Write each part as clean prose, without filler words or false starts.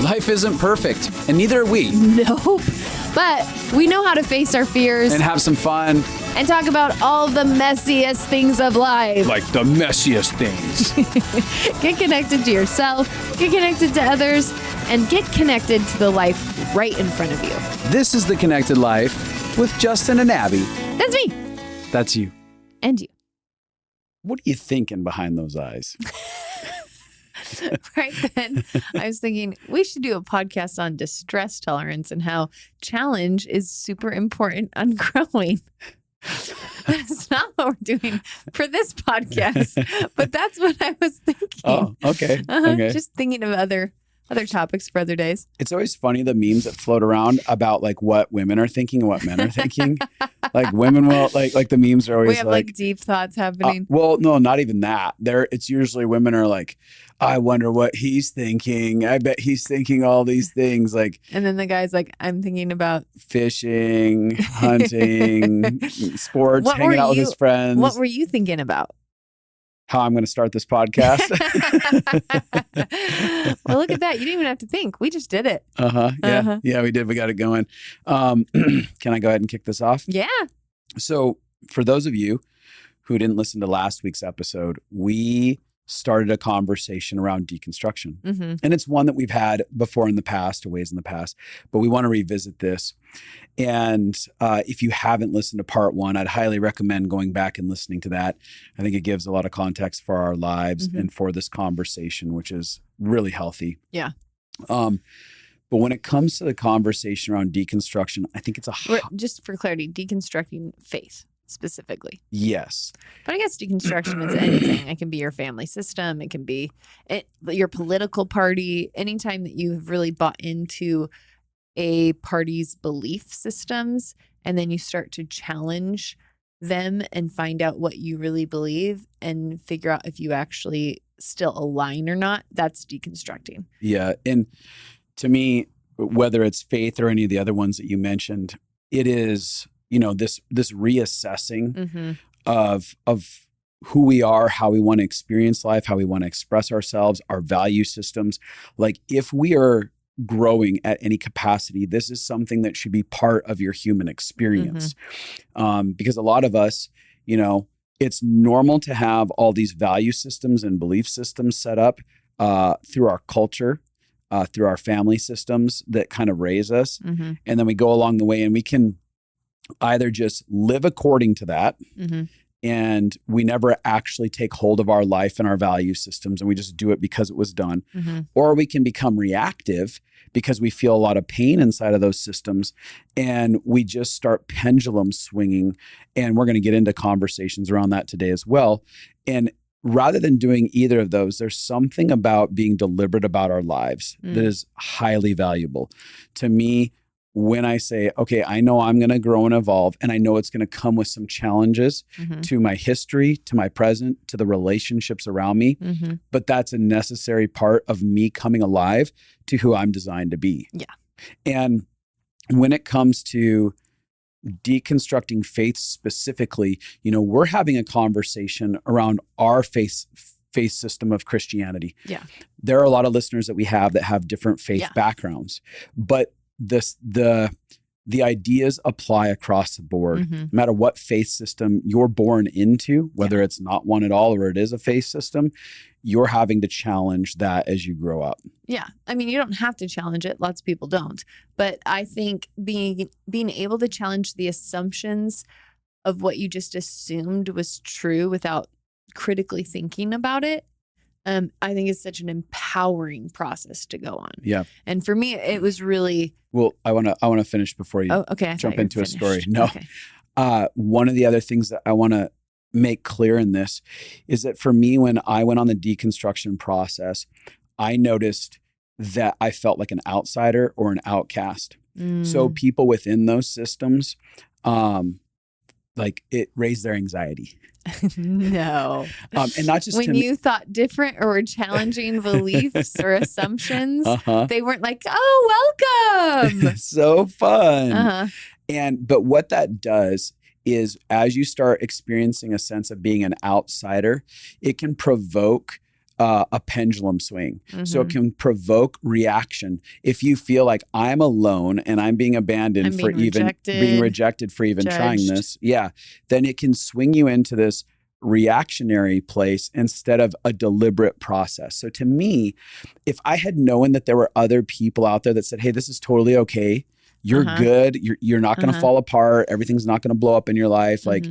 Life isn't perfect, and neither are we. Nope. But we know how to face our fears And have some fun. and talk about all the messiest things of life. Like the messiest things. Get connected to yourself, get connected to others, and get connected to the life right in front of you. This is The Connected Life with Justin and Abby. That's me. That's you. And you. What are you thinking behind those eyes? Right then, I was thinking we should do a podcast on distress tolerance and how challenge is super important on growing. That's not what we're doing for this podcast, but that's what I was thinking. Oh, okay. Okay. Just thinking of other topics for other days. It's always funny, the memes that float around about like what women are thinking and what men are thinking. Like women will like the memes are always We have like deep thoughts happening. Well, no, not even that. It's usually women are like, I wonder what he's thinking. I bet he's thinking all these things, like. And then the guy's like, I'm thinking about fishing, hunting, sports, hanging out with his friends. What were you thinking about? How I'm going to start this podcast. Well, look at that. You didn't even have to think. We just did it. Yeah. Yeah, we did. We got it going. Can I go ahead and kick this off? Yeah. So for those of you who didn't listen to last week's episode, we started a conversation around deconstruction. Mm-hmm. And it's one that we've had before in the past, or ways in the past, but we want to revisit this. And if you haven't listened to part one, I'd highly recommend going back and listening to that. I think it gives a lot of context for our lives and for this conversation, which is really healthy. Yeah. But when it comes to the conversation around deconstruction, I think it's just for clarity, deconstructing faith specifically. Yes. But I guess deconstruction is anything. It can be your family system. It can be your political party. Anytime that you have really bought into a party's belief systems and then you start to challenge them and find out what you really believe and figure out if you actually still align or not, that's deconstructing. Yeah. And to me, whether it's faith or any of the other ones that you mentioned, it is, this reassessing of who we are, how we want to experience life, how we want to express ourselves, our value systems. Like if we are growing at any capacity, this is something that should be part of your human experience. Because a lot of us, it's normal to have all these value systems and belief systems set up through our culture, through our family systems that kind of raise us. And then we go along the way and we can either just live according to that and we never actually take hold of our life and our value systems and we just do it because it was done. Or we can become reactive because we feel a lot of pain inside of those systems and we just start pendulum swinging. And we're going to get into conversations around that today as well. And rather than doing either of those, there's something about being deliberate about our lives that is highly valuable. To me, when I say, okay, I know I'm going to grow and evolve, and I know it's going to come with some challenges to my history, to my present, to the relationships around me, but that's a necessary part of me coming alive to who I'm designed to be. Yeah. And when it comes to deconstructing faith specifically, we're having a conversation around our faith system of Christianity. Yeah. There are a lot of listeners that we have that have different faith backgrounds, but the ideas apply across the board. No matter what faith system you're born into, whether it's not one at all or it is a faith system, you're having to challenge that as you grow up. Yeah. I mean, you don't have to challenge it. Lots of people don't. But I think being able to challenge the assumptions of what you just assumed was true without critically thinking about it, I think it's such an empowering process to go on. Yeah. And for me, it was really... Well, I want to finish before you jump into a story. No. Okay. One of the other things that I want to make clear in this is that for me, when I went on the deconstruction process, I noticed that I felt like an outsider or an outcast. So people within those systems, like it raised their anxiety. No. And not just when you thought different or were challenging beliefs or assumptions, they weren't like, oh, welcome. So fun. But what that does is as you start experiencing a sense of being an outsider, it can provoke a pendulum swing. So it can provoke reaction. If you feel like I'm alone and I'm being abandoned for even being rejected for even trying this, then it can swing you into this reactionary place instead of a deliberate process. So to me, if I had known that there were other people out there that said, hey, this is totally okay. You're good. You're not going to fall apart. Everything's not going to blow up in your life. Like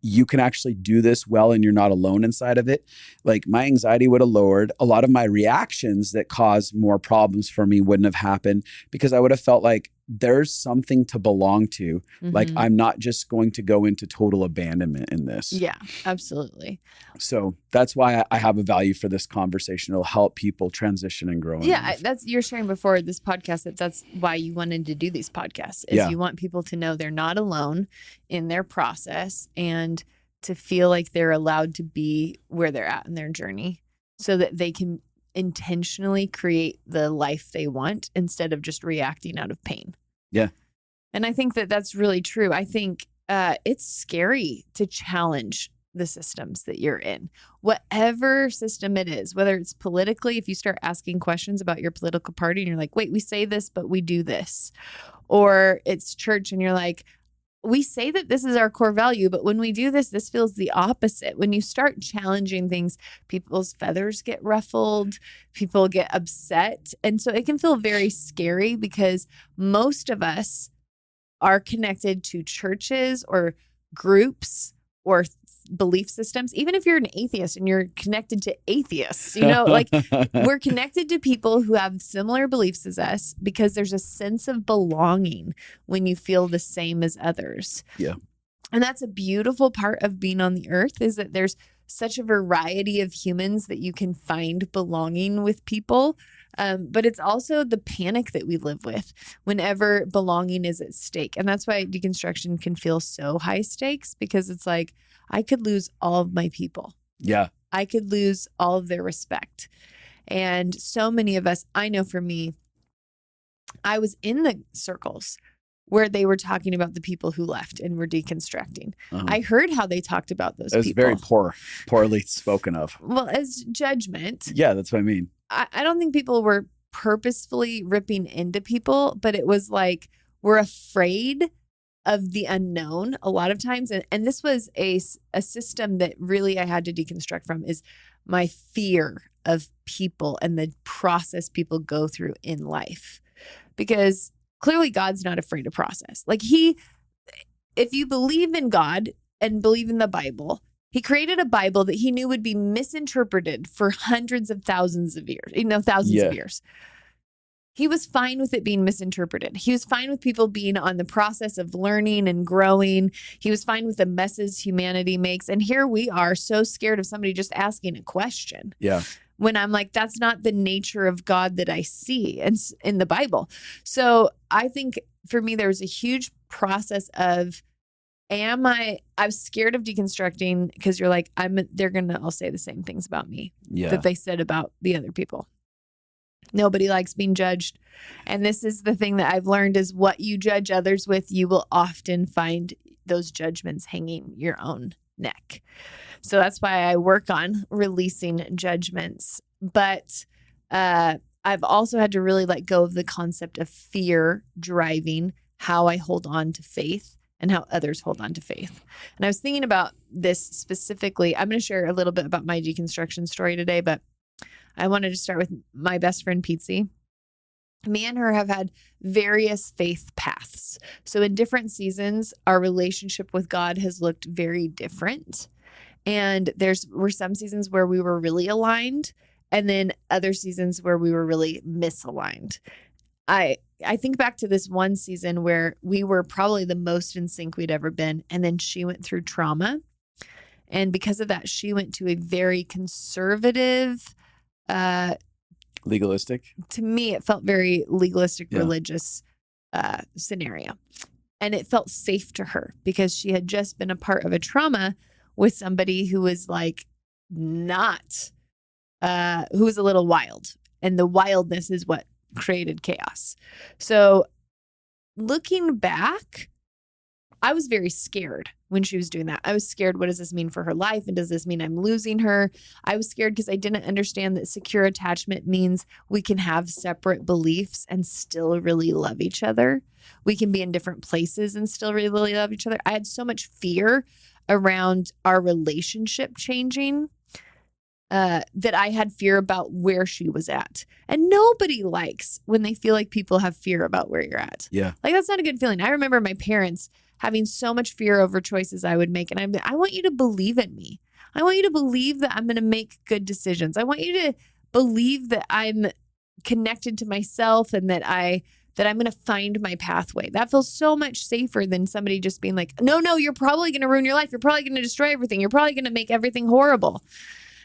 you can actually do this well and you're not alone inside of it. Like my anxiety would have lowered. A lot of my reactions that caused more problems for me wouldn't have happened because I would have felt like there's something to belong to. Like I'm not just going to go into total abandonment in this. Yeah, absolutely. So that's why I have a value for this conversation. It'll help people transition and grow. Yeah, you're sharing before this podcast that's why you wanted to do these podcasts is you want people to know they're not alone in their process and to feel like they're allowed to be where they're at in their journey so that they can intentionally create the life they want instead of just reacting out of pain. Yeah. And I think that that's really true. I think it's scary to challenge the systems that you're in, whatever system it is, whether it's politically, if you start asking questions about your political party and you're like, wait, we say this, but we do this, or it's church and you're like, we say that this is our core value, but when we do this, this feels the opposite. When you start challenging things, people's feathers get ruffled, people get upset. And so it can feel very scary because most of us are connected to churches or groups or belief systems. Even if you're an atheist and you're connected to atheists, like we're connected to people who have similar beliefs as us because there's a sense of belonging when you feel the same as others. Yeah. And that's a beautiful part of being on the earth is that there's such a variety of humans that you can find belonging with people. But it's also the panic that we live with whenever belonging is at stake. And that's why deconstruction can feel so high stakes because it's like, I could lose all of my people. Yeah. I could lose all of their respect. And so many of us, I know for me, I was in the circles where they were talking about the people who left and were deconstructing. I heard how they talked about those people. It was very poorly spoken of. Well, as judgment. Yeah, that's what I mean. I don't think people were purposefully ripping into people, but it was like we're afraid of the unknown a lot of times. And this was a system that really I had to deconstruct from is my fear of people and the process people go through in life. Because clearly God's not afraid to process. Like if you believe in God and believe in the Bible, he created a Bible that he knew would be misinterpreted for hundreds of thousands of years, thousands of years. He was fine with it being misinterpreted. He was fine with people being on the process of learning and growing. He was fine with the messes humanity makes. And here we are so scared of somebody just asking a question. Yeah. When I'm like, that's not the nature of God that I see in the Bible. So I think for me, there was a huge process of, I'm scared of deconstructing because you're like, they're going to all say the same things about me that they said about the other people. Nobody likes being judged. And this is the thing that I've learned is what you judge others with, you will often find those judgments hanging your own neck. So that's why I work on releasing judgments. But I've also had to really let go of the concept of fear driving how I hold on to faith and how others hold on to faith. And I was thinking about this specifically. I'm going to share a little bit about my deconstruction story today, but I wanted to start with my best friend, Pizzi. Me and her have had various faith paths. So in different seasons, our relationship with God has looked very different. And were some seasons where we were really aligned, and then other seasons where we were really misaligned. I think back to this one season where we were probably the most in sync we'd ever been. And then she went through trauma. And because of that, she went to a very conservative, legalistic. To me, it felt very legalistic, religious scenario. And it felt safe to her because she had just been a part of a trauma with somebody who was like who was a little wild. And the wildness is what created chaos. So looking back, I was very scared when she was doing that. I was scared, what does this mean for her life? And does this mean I'm losing her? I was scared because I didn't understand that secure attachment means we can have separate beliefs and still really love each other. We can be in different places and still really love each other. I had so much fear around our relationship changing that I had fear about where she was at. And nobody likes when they feel like people have fear about where you're at. Yeah. Like, that's not a good feeling. I remember my parents having so much fear over choices I would make. And I want you to believe in me. I want you to believe that I'm going to make good decisions. I want you to believe that I'm connected to myself and that I'm going to find my pathway. That feels so much safer than somebody just being like, no, you're probably going to ruin your life. You're probably going to destroy everything. You're probably going to make everything horrible.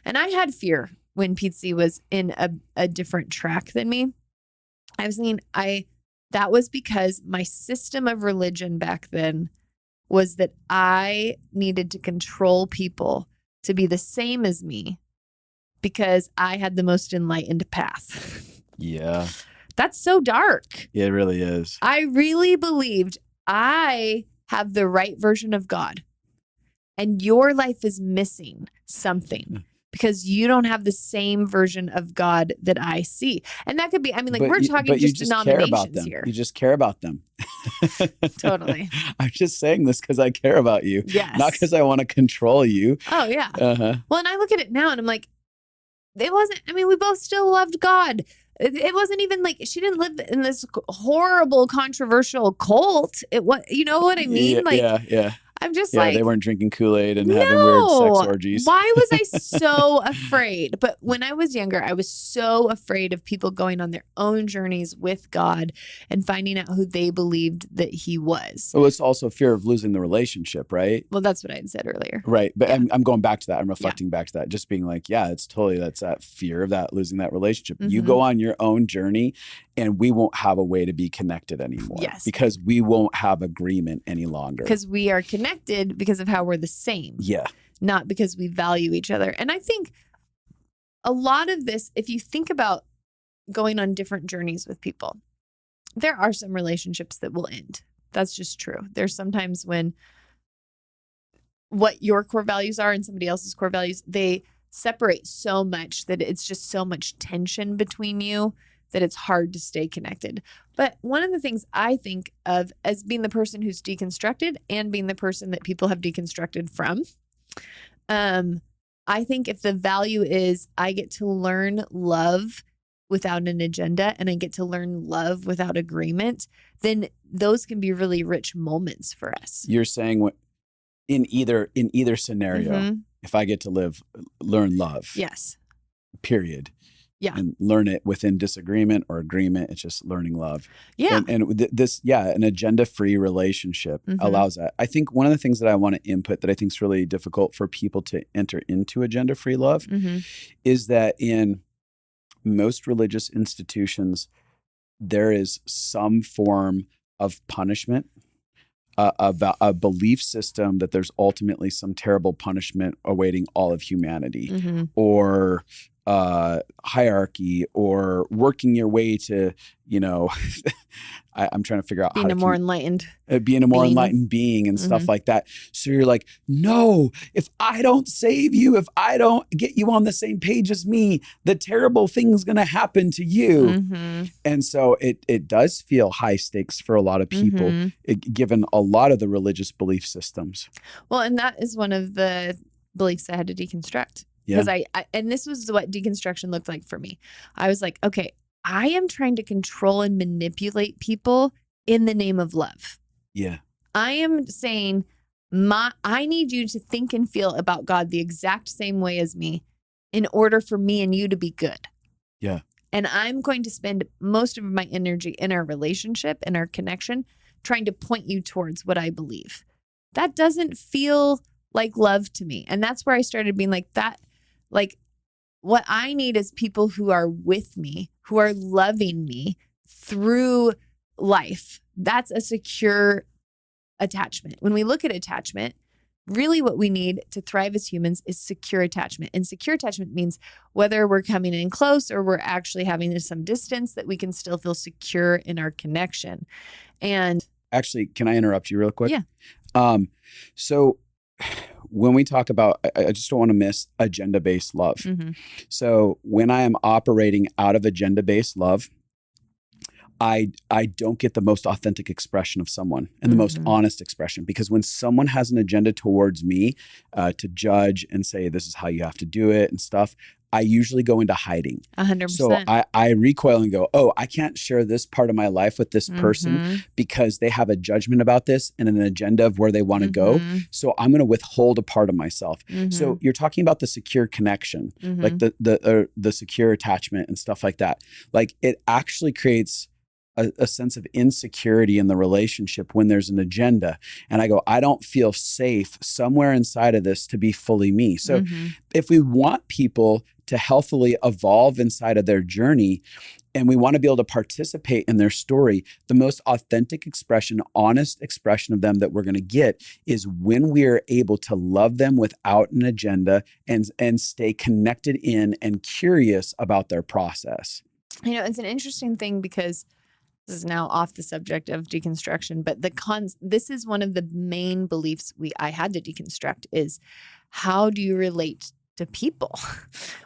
And I had fear when Pete C was in a different track than me. I was thinking that was because my system of religion back then was that I needed to control people to be the same as me because I had the most enlightened path. Yeah. That's so dark. Yeah, it really is. I really believed I have the right version of God and your life is missing something because you don't have the same version of God that I see. And that could be, I mean, like, we're talking just denominations here. You just care about them. Totally. I'm just saying this because I care about you. Yes. Not because I want to control you. Oh, yeah. Uh-huh. Well, and I look at it now and I'm like, we both still loved God. It wasn't even like she didn't live in this horrible, controversial cult. You know what I mean? Yeah. I'm just they weren't drinking Kool-Aid and having weird sex orgies. Why was I so afraid? But when I was younger, I was so afraid of people going on their own journeys with God and finding out who they believed that he was. Well, it's also fear of losing the relationship, right? Well, that's what I had said earlier. Right. But yeah. I'm going back to that. I'm reflecting back to that. Just being like, that's that fear of that losing that relationship. Mm-hmm. You go on your own journey and we won't have a way to be connected anymore. Yes. Because we won't have agreement any longer. Because we are connected because of how we're the same. Yeah. Not because we value each other. And I think a lot of this, if you think about going on different journeys with people, there are some relationships that will end. That's just true. There's sometimes when what your core values are and somebody else's core values, they separate so much that it's just so much tension between you that it's hard to stay connected. But one of the things I think of as being the person who's deconstructed and being the person that people have deconstructed from, I think if the value is I get to learn love without an agenda and I get to learn love without agreement, then those can be really rich moments for us. You're saying in either scenario, mm-hmm. if I get to learn love. Yes. Period. Yeah. And learn it within disagreement or agreement. It's just learning love. Yeah. And an agenda-free relationship mm-hmm. allows that. I think one of the things that I want to input that I think is really difficult for people to enter into agenda-free love mm-hmm. is that in most religious institutions, there is some form of punishment, a belief system that there's ultimately some terrible punishment awaiting all of humanity mm-hmm. or hierarchy or working your way to, I'm trying to figure out being a more enlightened being and mm-hmm. stuff like that. So you're like, no, if I don't save you, if I don't get you on the same page as me, the terrible thing's going to happen to you. Mm-hmm. And so it does feel high stakes for a lot of people, mm-hmm. Given a lot of the religious belief systems. Well, and that is one of the beliefs I had to deconstruct. Because I and this was what deconstruction looked like for me. I was like, okay, I am trying to control and manipulate people in the name of love. Yeah. I am saying, I need you to think and feel about God the exact same way as me in order for me and you to be good. Yeah. And I'm going to spend most of my energy in our relationship and our connection trying to point you towards what I believe. That doesn't feel like love to me. And that's where I started being like that. Like, what I need is people who are with me, who are loving me through life. That's a secure attachment. When we look at attachment, really what we need to thrive as humans is secure attachment. And secure attachment means whether we're coming in close or we're actually having some distance, that we can still feel secure in our connection. And actually, can I interrupt you real quick? Yeah. So when we talk about, I just don't want to miss agenda-based love. Mm-hmm. So when I am operating out of agenda-based love, I don't get the most authentic expression of someone and the most honest expression, because when someone has an agenda towards me to judge and say, this is how you have to do it and stuff, I usually go into hiding. 100%. So I recoil and go, oh, I can't share this part of my life with this person because they have a judgment about this and an agenda of where they want to go. So I'm going to withhold a part of myself. So you're talking about the secure connection, like the secure attachment and stuff like that. Like it actually creates a sense of insecurity in the relationship when there's an agenda. And I go, I don't feel safe somewhere inside of this to be fully me. So if we want people to healthily evolve inside of their journey and we want to be able to participate in their story, the most authentic expression, honest expression of them that we're going to get is when we are able to love them without an agenda and stay connected in and curious about their process. You know, it's an interesting thing because this is now off the subject of deconstruction, but this is one of the main beliefs I had to deconstruct is how do you relate to people?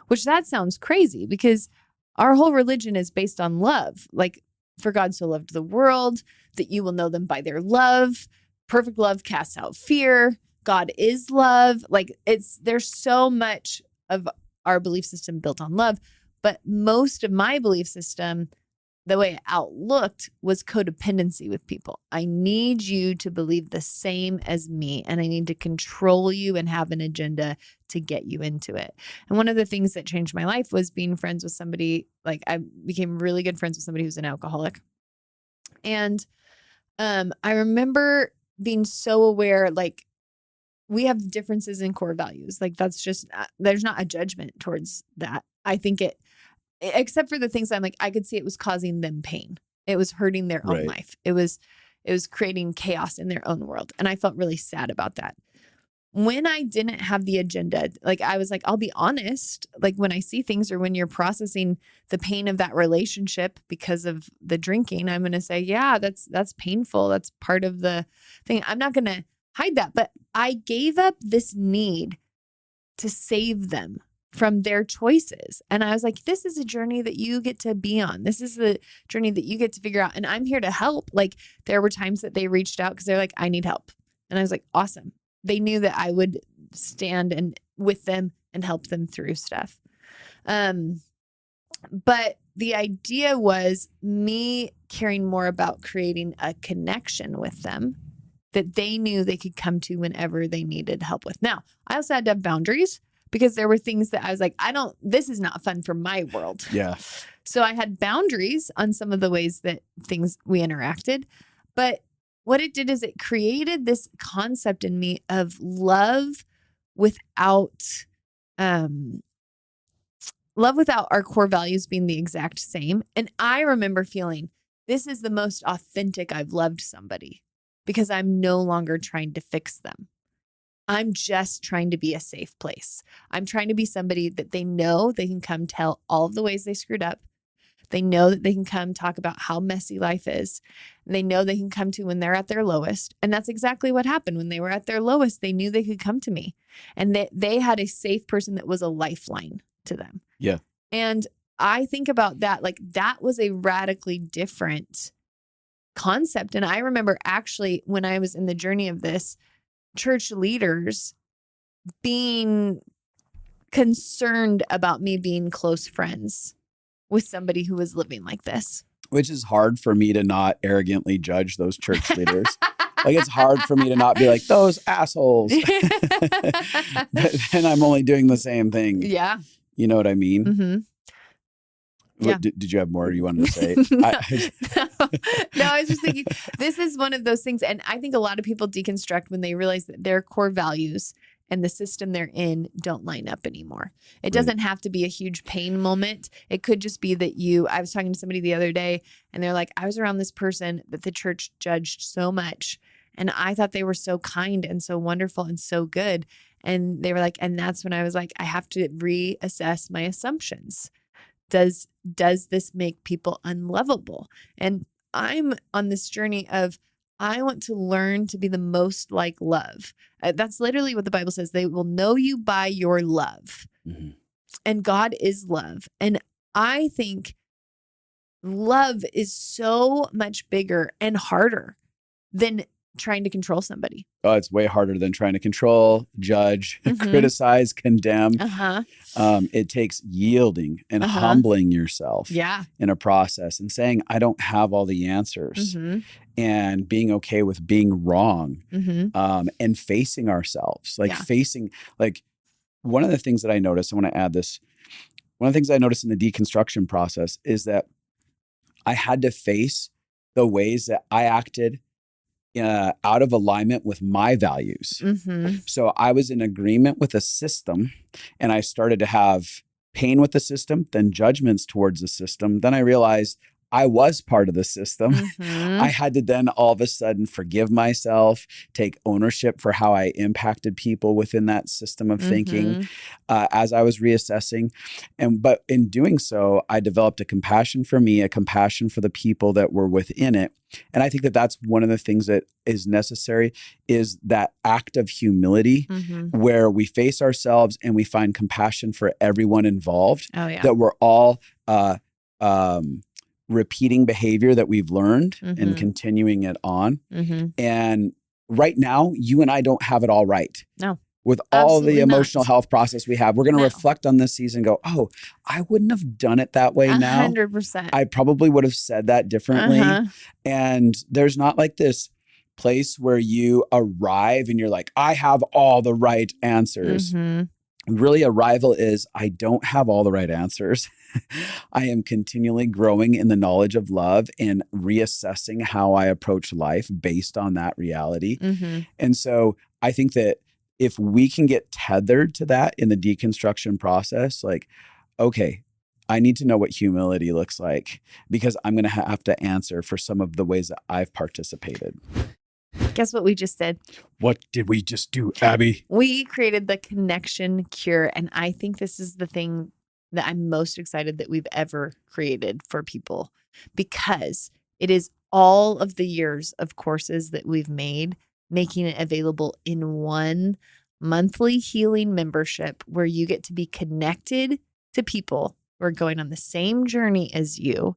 Which that sounds crazy because our whole religion is based on love. Like, for God so loved the world that you will know them by their love. Perfect love casts out fear. God is love. Like there's so much of our belief system built on love, but most of my belief system, the way it outlooked, was codependency with people. I need you to believe the same as me, and I need to control you and have an agenda to get you into it. And one of the things that changed my life was being friends with somebody. Like I became really good friends with somebody who's an alcoholic. And I remember being so aware, like we have differences in core values. Like that's just, there's not a judgment towards that. I think except for the things I'm like, I could see it was causing them pain. It was hurting their own life. It was creating chaos in their own world. And I felt really sad about that. When I didn't have the agenda, like I was like, I'll be honest, like when I see things or when you're processing the pain of that relationship because of the drinking, I'm going to say, yeah, that's painful. That's part of the thing. I'm not going to hide that. But I gave up this need to save them from their choices. And I was like, this is a journey that you get to be on. This is the journey that you get to figure out. And I'm here to help. Like there were times that they reached out because they're like, I need help. And I was like, awesome. They knew that I would stand and with them and help them through stuff. But the idea was me caring more about creating a connection with them that they knew they could come to whenever they needed help with. Now, I also had to have boundaries, because there were things that I was like, this is not fun for my world. Yeah. So I had boundaries on some of the ways that we interacted. But what it did is it created this concept in me of love without our core values being the exact same. And I remember feeling this is the most authentic I've loved somebody because I'm no longer trying to fix them. I'm just trying to be a safe place. I'm trying to be somebody that they know they can come tell all of the ways they screwed up. They know that they can come talk about how messy life is. And they know they can come to when they're at their lowest. And that's exactly what happened. When they were at their lowest, they knew they could come to me. And they had a safe person that was a lifeline to them. Yeah. And I think about that, like that was a radically different concept. And I remember actually when I was in the journey of this, church leaders being concerned about me being close friends with somebody who was living like this. Which is hard for me to not arrogantly judge those church leaders. Like it's hard for me to not be like, those assholes. But then I'm only doing the same thing. Yeah. You know what I mean? Mm-hmm. Yeah. Did you have more you wanted to say? No, I was just thinking, this is one of those things. And I think a lot of people deconstruct when they realize that their core values and the system they're in don't line up anymore. It doesn't have to be a huge pain moment. It could just be that I was talking to somebody the other day and they're like, I was around this person that the church judged so much. And I thought they were so kind and so wonderful and so good. And they were like, and that's when I was like, I have to reassess my assumptions. Does this make people unlovable? And I'm on this journey of I want to learn to be the most like love. That's literally what the Bible says. They will know you by your love. Mm-hmm. And God is love. And I think love is so much bigger and harder than trying to control somebody. Oh, it's way harder than trying to control, judge, criticize, condemn. It takes yielding and humbling yourself in a process and saying, I don't have all the answers, and being okay with being wrong, and facing ourselves, facing, one of the things that I noticed, I want to add this. One of the things I noticed in the deconstruction process is that I had to face the ways that I acted out of alignment with my values. So I was in agreement with a system, and I started to have pain with the system, then judgments towards the system. Then I realized I was part of the system. I had to then all of a sudden forgive myself, take ownership for how I impacted people within that system of thinking as I was reassessing. But in doing so, I developed a compassion for me, a compassion for the people that were within it. And I think that that's one of the things that is necessary, is that act of humility where we face ourselves and we find compassion for everyone involved, that we're all repeating behavior that we've learned and continuing it on. And right now, you and I don't have it all right. No. With all the emotional health process we have, we're going to reflect on this season and go, oh, I wouldn't have done it that way now. 100%. I probably would have said that differently. And there's not like this place where you arrive and you're like, I have all the right answers. Really, arrival is, I don't have all the right answers. I am continually growing in the knowledge of love and reassessing how I approach life based on that reality. And so I think that if we can get tethered to that in the deconstruction process, okay, I need to know what humility looks like, because I'm going to have to answer for some of the ways that I've participated. Guess what we just did? What did we just do, Abby? We created the connection cure. And I think this is the thing that I'm most excited that we've ever created for people, because it is all of the years of courses that we've made, making it available in one monthly healing membership where you get to be connected to people who are going on the same journey as you,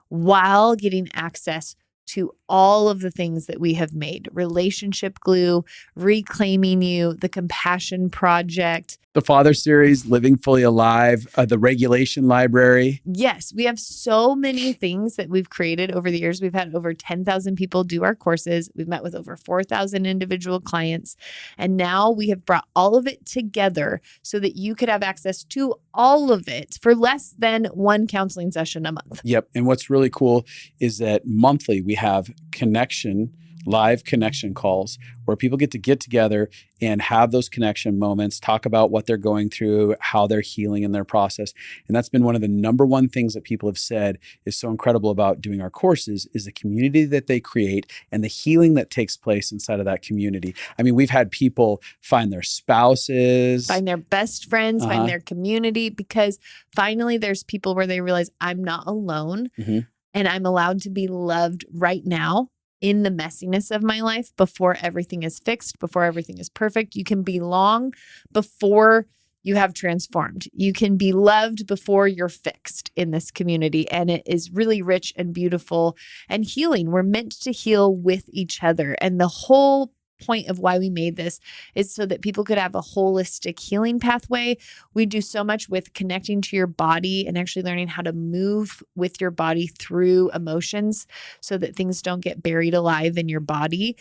while getting access to all of the things that we have made: relationship glue, reclaiming you, the compassion project, the Father series, living fully alive, the regulation library. Yes, we have so many things that we've created over the years. We've had over 10,000 people do our courses. We've met with over 4,000 individual clients. And now we have brought all of it together so that you could have access to all of it for less than one counseling session a month. Yep. And what's really cool is that monthly we have live connection calls where people get together and have those connection moments, talk about what they're going through, how they're healing in their process. And that's been one of the number one things that people have said is so incredible about doing our courses, is the community that they create and the healing that takes place inside of that community. I mean, we've had people find their spouses, find their best friends, find their community, because finally there's people where they realize, I'm not alone and I'm allowed to be loved right now in the messiness of my life, before everything is fixed, before everything is perfect. You can belong before you have transformed. You can be loved before you're fixed in this community. And it is really rich and beautiful and healing. We're meant to heal with each other. And the whole point of why we made this is so that people could have a holistic healing pathway. We do so much with connecting to your body and actually learning how to move with your body through emotions so that things don't get buried alive in your body.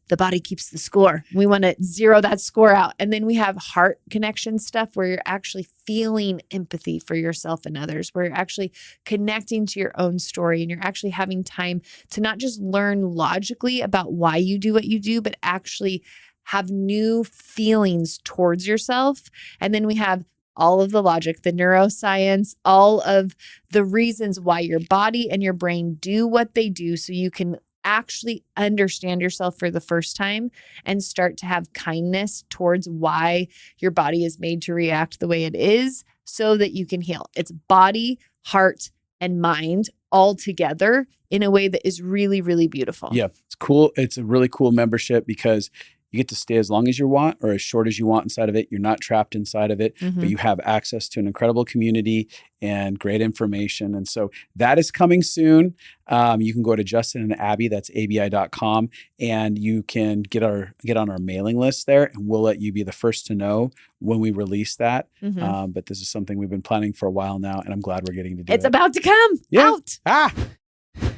The body keeps the score. We want to zero that score out. And then we have heart connection stuff where you're actually feeling empathy for yourself and others, where you're actually connecting to your own story and you're actually having time to not just learn logically about why you do what you do, but actually have new feelings towards yourself. And then we have all of the logic, the neuroscience, all of the reasons why your body and your brain do what they do, so you can actually understand yourself for the first time and start to have kindness towards why your body is made to react the way it is, so that you can heal. It's body, heart, and mind all together in a way that is really, really beautiful. Yeah, it's cool. It's a really cool membership because you get to stay as long as you want or as short as you want inside of it. You're not trapped inside of it, but you have access to an incredible community and great information. And so that is coming soon. You can go to Justin and Abby, that's abi.com, and you can get on our mailing list there, and we'll let you be the first to know when we release that. But this is something we've been planning for a while now, and I'm glad we're getting to do it. It's about to come out.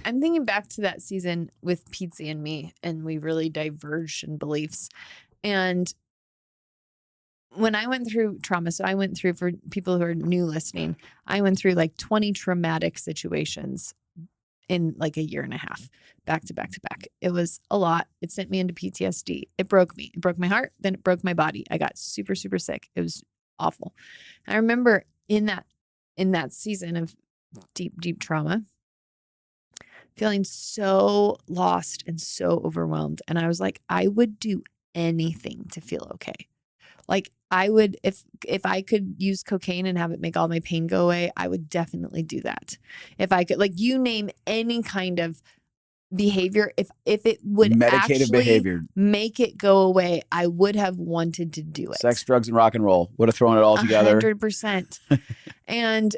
I'm thinking back to that season with Pizzi and me, and we really diverged in beliefs. And when I went through trauma, so I went through, for people who are new listening, I went through like 20 traumatic situations in like a year and a half, back to back to back. It was a lot. It sent me into PTSD. It broke me. It broke my heart. Then it broke my body. I got super, super sick. It was awful. I remember in that season of deep, deep trauma, feeling so lost and so overwhelmed. And I was like, I would do anything to feel okay. Like I would, if I could use cocaine and have it make all my pain go away, I would definitely do that. If I could, like, you name any kind of behavior, if it would Medicative behavior, make it go away, I would have wanted to do it. Sex, drugs, and rock and roll. Would have thrown it all together. 100%. And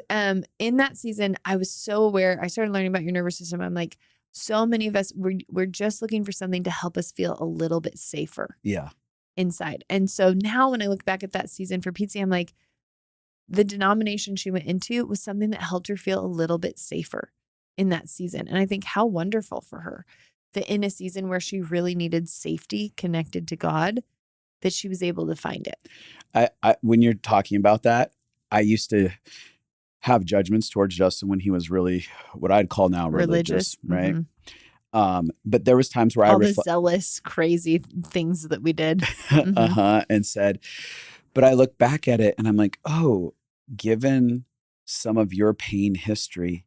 in that season, I was so aware. I started learning about your nervous system. I'm like, so many of us, we're just looking for something to help us feel a little bit safer. Yeah. Inside. And so now when I look back at that season for Pizzi, I'm like, the denomination she went into was something that helped her feel a little bit safer in that season. And I think how wonderful for her that in a season where she really needed safety connected to God, that she was able to find it. When you're talking about that, I used to have judgments towards Justin when he was really what I'd call now religious. Right? But there was times where all the zealous, crazy things that we did. And said, but I look back at it and I'm like, oh, given some of your pain history,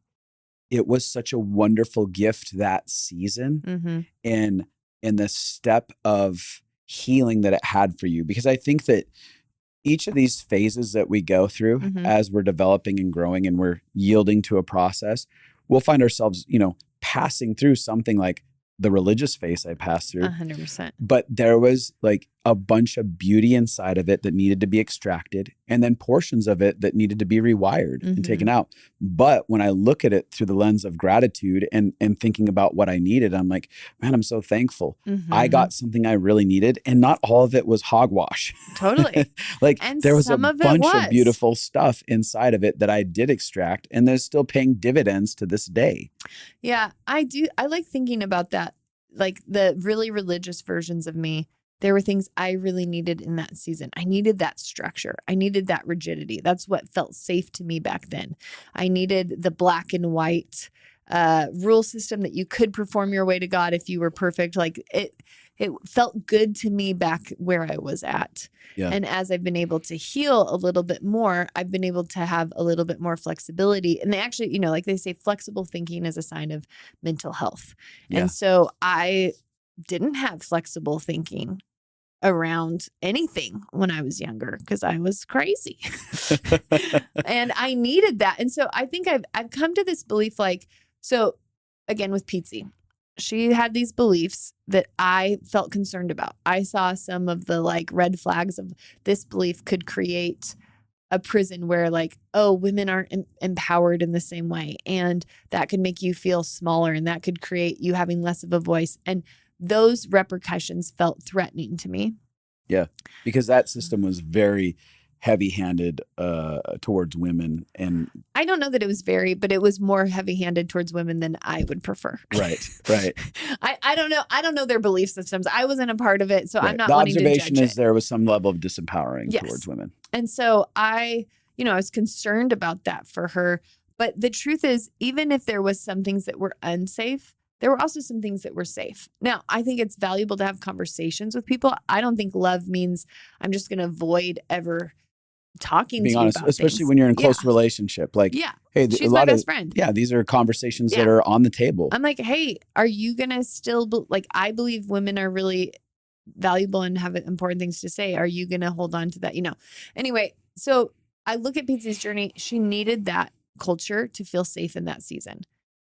it was such a wonderful gift that season in the step of healing that it had for you. Because I think that each of these phases that we go through as we're developing and growing and we're yielding to a process, we'll find ourselves, passing through something like the religious phase I passed through. 100%. But there was like a bunch of beauty inside of it that needed to be extracted, and then portions of it that needed to be rewired and taken out. But when I look at it through the lens of gratitude and thinking about what I needed, I'm like, man, I'm so thankful. I got something I really needed, and not all of it was hogwash. Totally. And there was a bunch of beautiful stuff inside of it that I did extract, and they're still paying dividends to this day. Yeah, I do. I like thinking about that. Like the really religious versions of me, there were things I really needed in that season. I needed that structure. I needed that rigidity. That's what felt safe to me back then. I needed the black and white rule system that you could perform your way to God if you were perfect. Like it felt good to me back where I was at. Yeah. And as I've been able to heal a little bit more, I've been able to have a little bit more flexibility. And they actually, like they say, flexible thinking is a sign of mental health. Yeah. And so I didn't have flexible thinking around anything when I was younger because I was crazy and I needed that. And so I think I've come to this belief, like, so again, with Pizzi, she had these beliefs that I felt concerned about. I saw some of the like red flags of this belief could create a prison where like, oh, women aren't empowered in the same way. And that could make you feel smaller, and that could create you having less of a voice. And those repercussions felt threatening to me. Yeah, because that system was very heavy-handed towards women. And I don't know that it was but it was more heavy-handed towards women than I would prefer. Right. I don't know. I don't know their belief systems. I wasn't a part of it, so I'm not the wanting to judge it. The observation is there was some level of disempowering towards women. And so I was concerned about that for her. But the truth is, even if there was some things that were unsafe, there were also some things that were safe. Now, I think it's valuable to have conversations with people. I don't think love means I'm just going to avoid ever talking being to honest, you about especially things. when you're in close relationship. Like, hey, she's my best friend. Yeah, these are conversations that are on the table. I'm like, hey, are you going to still, I believe women are really valuable and have important things to say. Are you going to hold on to that? Anyway, so I look at Pizzi's journey. She needed that culture to feel safe in that season.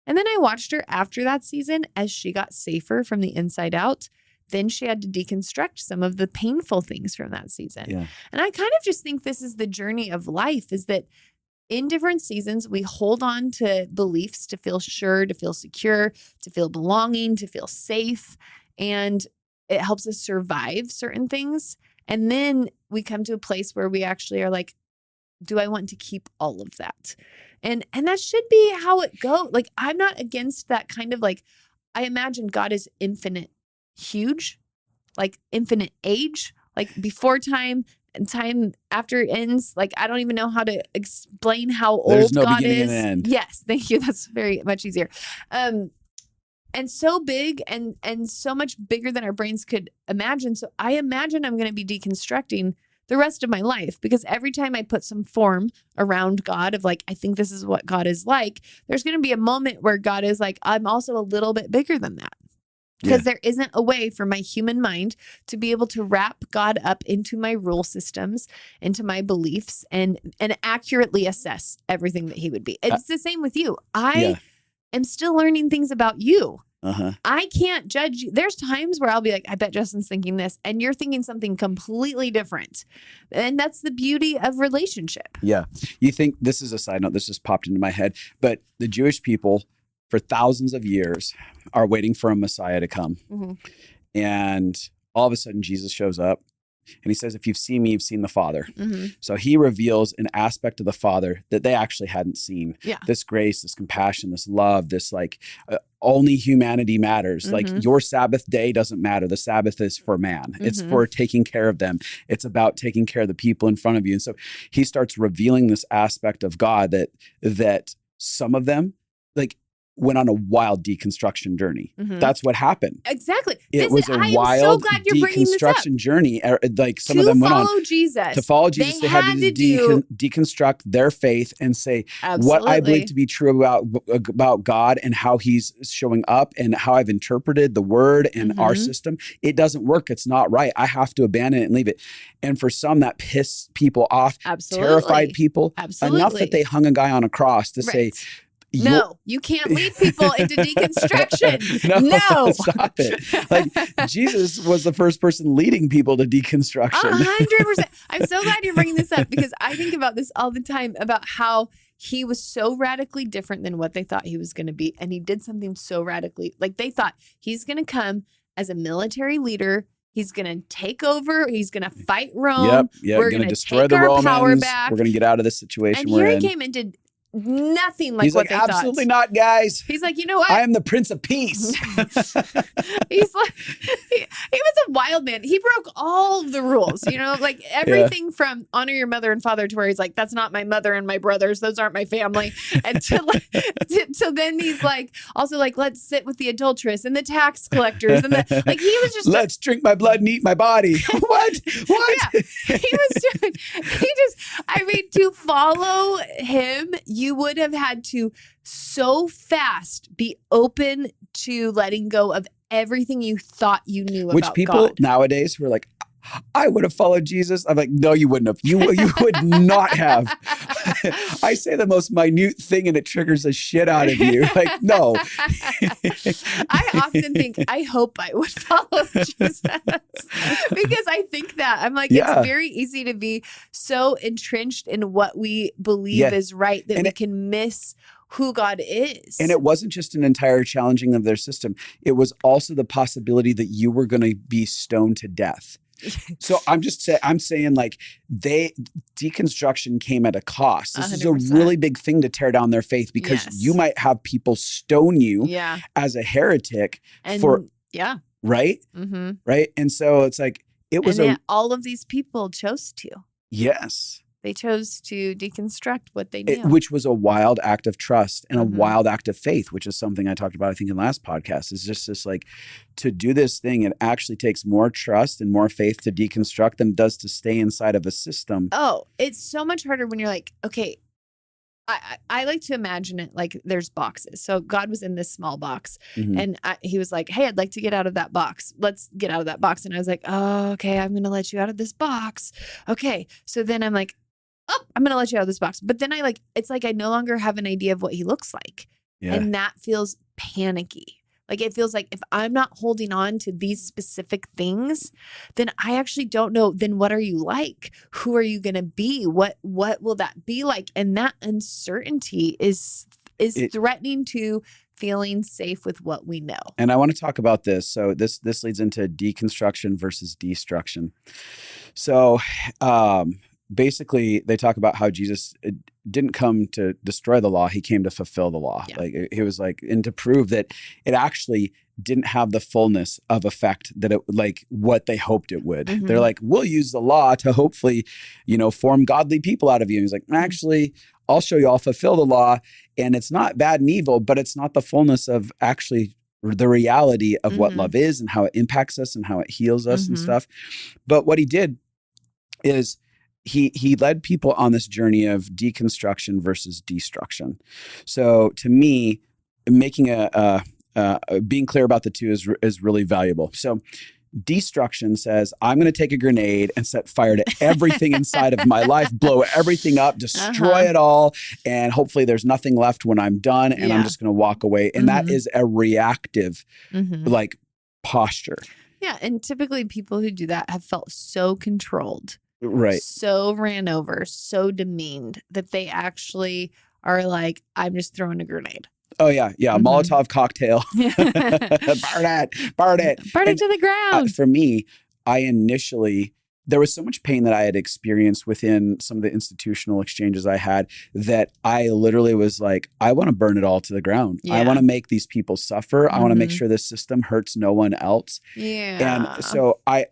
And then I watched her after that season as she got safer from the inside out. Then she had to deconstruct some of the painful things from that season. Yeah. And I kind of just think this is the journey of life, is that in different seasons, we hold on to beliefs to feel sure, to feel secure, to feel belonging, to feel safe. And it helps us survive certain things. And then we come to a place where we actually are like, do I want to keep all of that? And that should be how it goes. Like, I'm not against that kind of like, I imagine God is infinite, huge, like infinite age, like before time and time after it ends. Like, I don't even know how to explain how There's old no God beginning is. and end. Yes, thank you. That's very much easier. And so big and so much bigger than our brains could imagine. So I imagine I'm going to be deconstructing the rest of my life, because every time I put some form around God of like, I think this is what God is like, there's going to be a moment where God is like, I'm also a little bit bigger than that. Because there isn't a way for my human mind to be able to wrap God up into my rule systems, into my beliefs, and accurately assess everything that he would be. It's the same with you. I am still learning things about you. I can't judge you. There's times where I'll be like, I bet Justin's thinking this, and you're thinking something completely different. And that's the beauty of relationship. Yeah. You think, this is a side note, this just popped into my head, but the Jewish people for thousands of years are waiting for a Messiah to come. And all of a sudden Jesus shows up and he says, if you've seen me, you've seen the Father. So he reveals an aspect of the Father that they actually hadn't seen. This grace, this compassion, this love, this like only humanity matters. Like your Sabbath day doesn't matter. The Sabbath is for man. It's for taking care of them. It's about taking care of the people in front of you. And so he starts revealing this aspect of God that some of them like went on a wild deconstruction journey. That's what happened. Exactly. It was a wild deconstruction journey. Like some of them went on to follow Jesus. They had to deconstruct their faith and say, what I believe to be true about God and how he's showing up and how I've interpreted the word and our system. It doesn't work. It's not right. I have to abandon it and leave it. And for some, that pissed people off, terrified people enough that they hung a guy on a cross to say, no, you can't lead people into deconstruction. No. Stop it. Like Jesus was the first person leading people to deconstruction. 100%. I'm so glad you're bringing this up, because I think about this all the time, about how he was so radically different than what they thought he was going to be. And he did something so radically, like they thought he's going to come as a military leader. He's going to take over. He's going to fight Rome. We're going to destroy the Romans. Power back. We're going to get out of this situation. And here he came and did nothing like what they thought. Absolutely not, guys. He's like, you know what? I am the Prince of Peace. He's like, he was a wild man. He broke all of the rules, like everything from honor your mother and father to where he's like, that's not my mother and my brothers. Those aren't my family. And to then he's like, also like, let's sit with the adulteress and the tax collectors. And like, he was just, let's drink my blood and eat my body. What? Yeah, I mean, to follow him, you would have had to so fast be open to letting go of everything you thought you knew about God. Which people nowadays who are like, I would have followed Jesus. I'm like, no, you wouldn't have. You would not have. I say the most minute thing and it triggers the shit out of you. Like, no. I often think, I hope I would follow Jesus, because I think that I'm like, it's very easy to be so entrenched in what we believe is right that we can miss who God is. And it wasn't just an entire challenging of their system. It was also the possibility that you were going to be stoned to death. So I'm saying like deconstruction came at a cost. This 100%. Is a really big thing to tear down their faith, because you might have people stone you as a heretic right? Right. And so it's like, it was all of these people chose to. Yes. They chose to deconstruct what they knew. Which was a wild act of trust and a wild act of faith, which is something I talked about, I think, in the last podcast. Is just this like, to do this thing, it actually takes more trust and more faith to deconstruct than it does to stay inside of a system. Oh, it's so much harder when you're like, okay, I like to imagine it like there's boxes. So God was in this small box and he was like, hey, I'd like to get out of that box. Let's get out of that box. And I was like, oh, okay, I'm going to let you out of this box. Okay. So then I'm like, oh, I'm going to let you out of this box. But then it's like I no longer have an idea of what he looks like. Yeah. And that feels panicky. Like it feels like if I'm not holding on to these specific things, then I actually don't know. Then what are you like? Who are you going to be? What will that be like? And that uncertainty is threatening to feeling safe with what we know. And I want to talk about this. So this leads into deconstruction versus destruction. So basically, they talk about how Jesus didn't come to destroy the law. He came to fulfill the law. Yeah. Like he was like, and to prove that it actually didn't have the fullness of effect that it like what they hoped it would. Mm-hmm. They're like, we'll use the law to hopefully, form godly people out of you. And he's like, actually, I'll show you, I'll fulfill the law. And it's not bad and evil, but it's not the fullness of actually the reality of what love is and how it impacts us and how it heals us and stuff. But what he did is he led people on this journey of deconstruction versus destruction. So to me, making being clear about the two is really valuable. So destruction says, I'm going to take a grenade and set fire to everything inside of my life, blow everything up, destroy it all. And hopefully there's nothing left when I'm done and I'm just going to walk away. And that is a reactive like posture. Yeah. And typically people who do that have felt so controlled. Right. So ran over, so demeaned that they actually are like, I'm just throwing a grenade. Oh, yeah. Yeah. Molotov cocktail. Burn it. Burn it. Burn it to the ground. For me, there was so much pain that I had experienced within some of the institutional exchanges I had that I literally was like, I want to burn it all to the ground. Yeah. I want to make these people suffer. I want to make sure this system hurts no one else. Yeah. And so I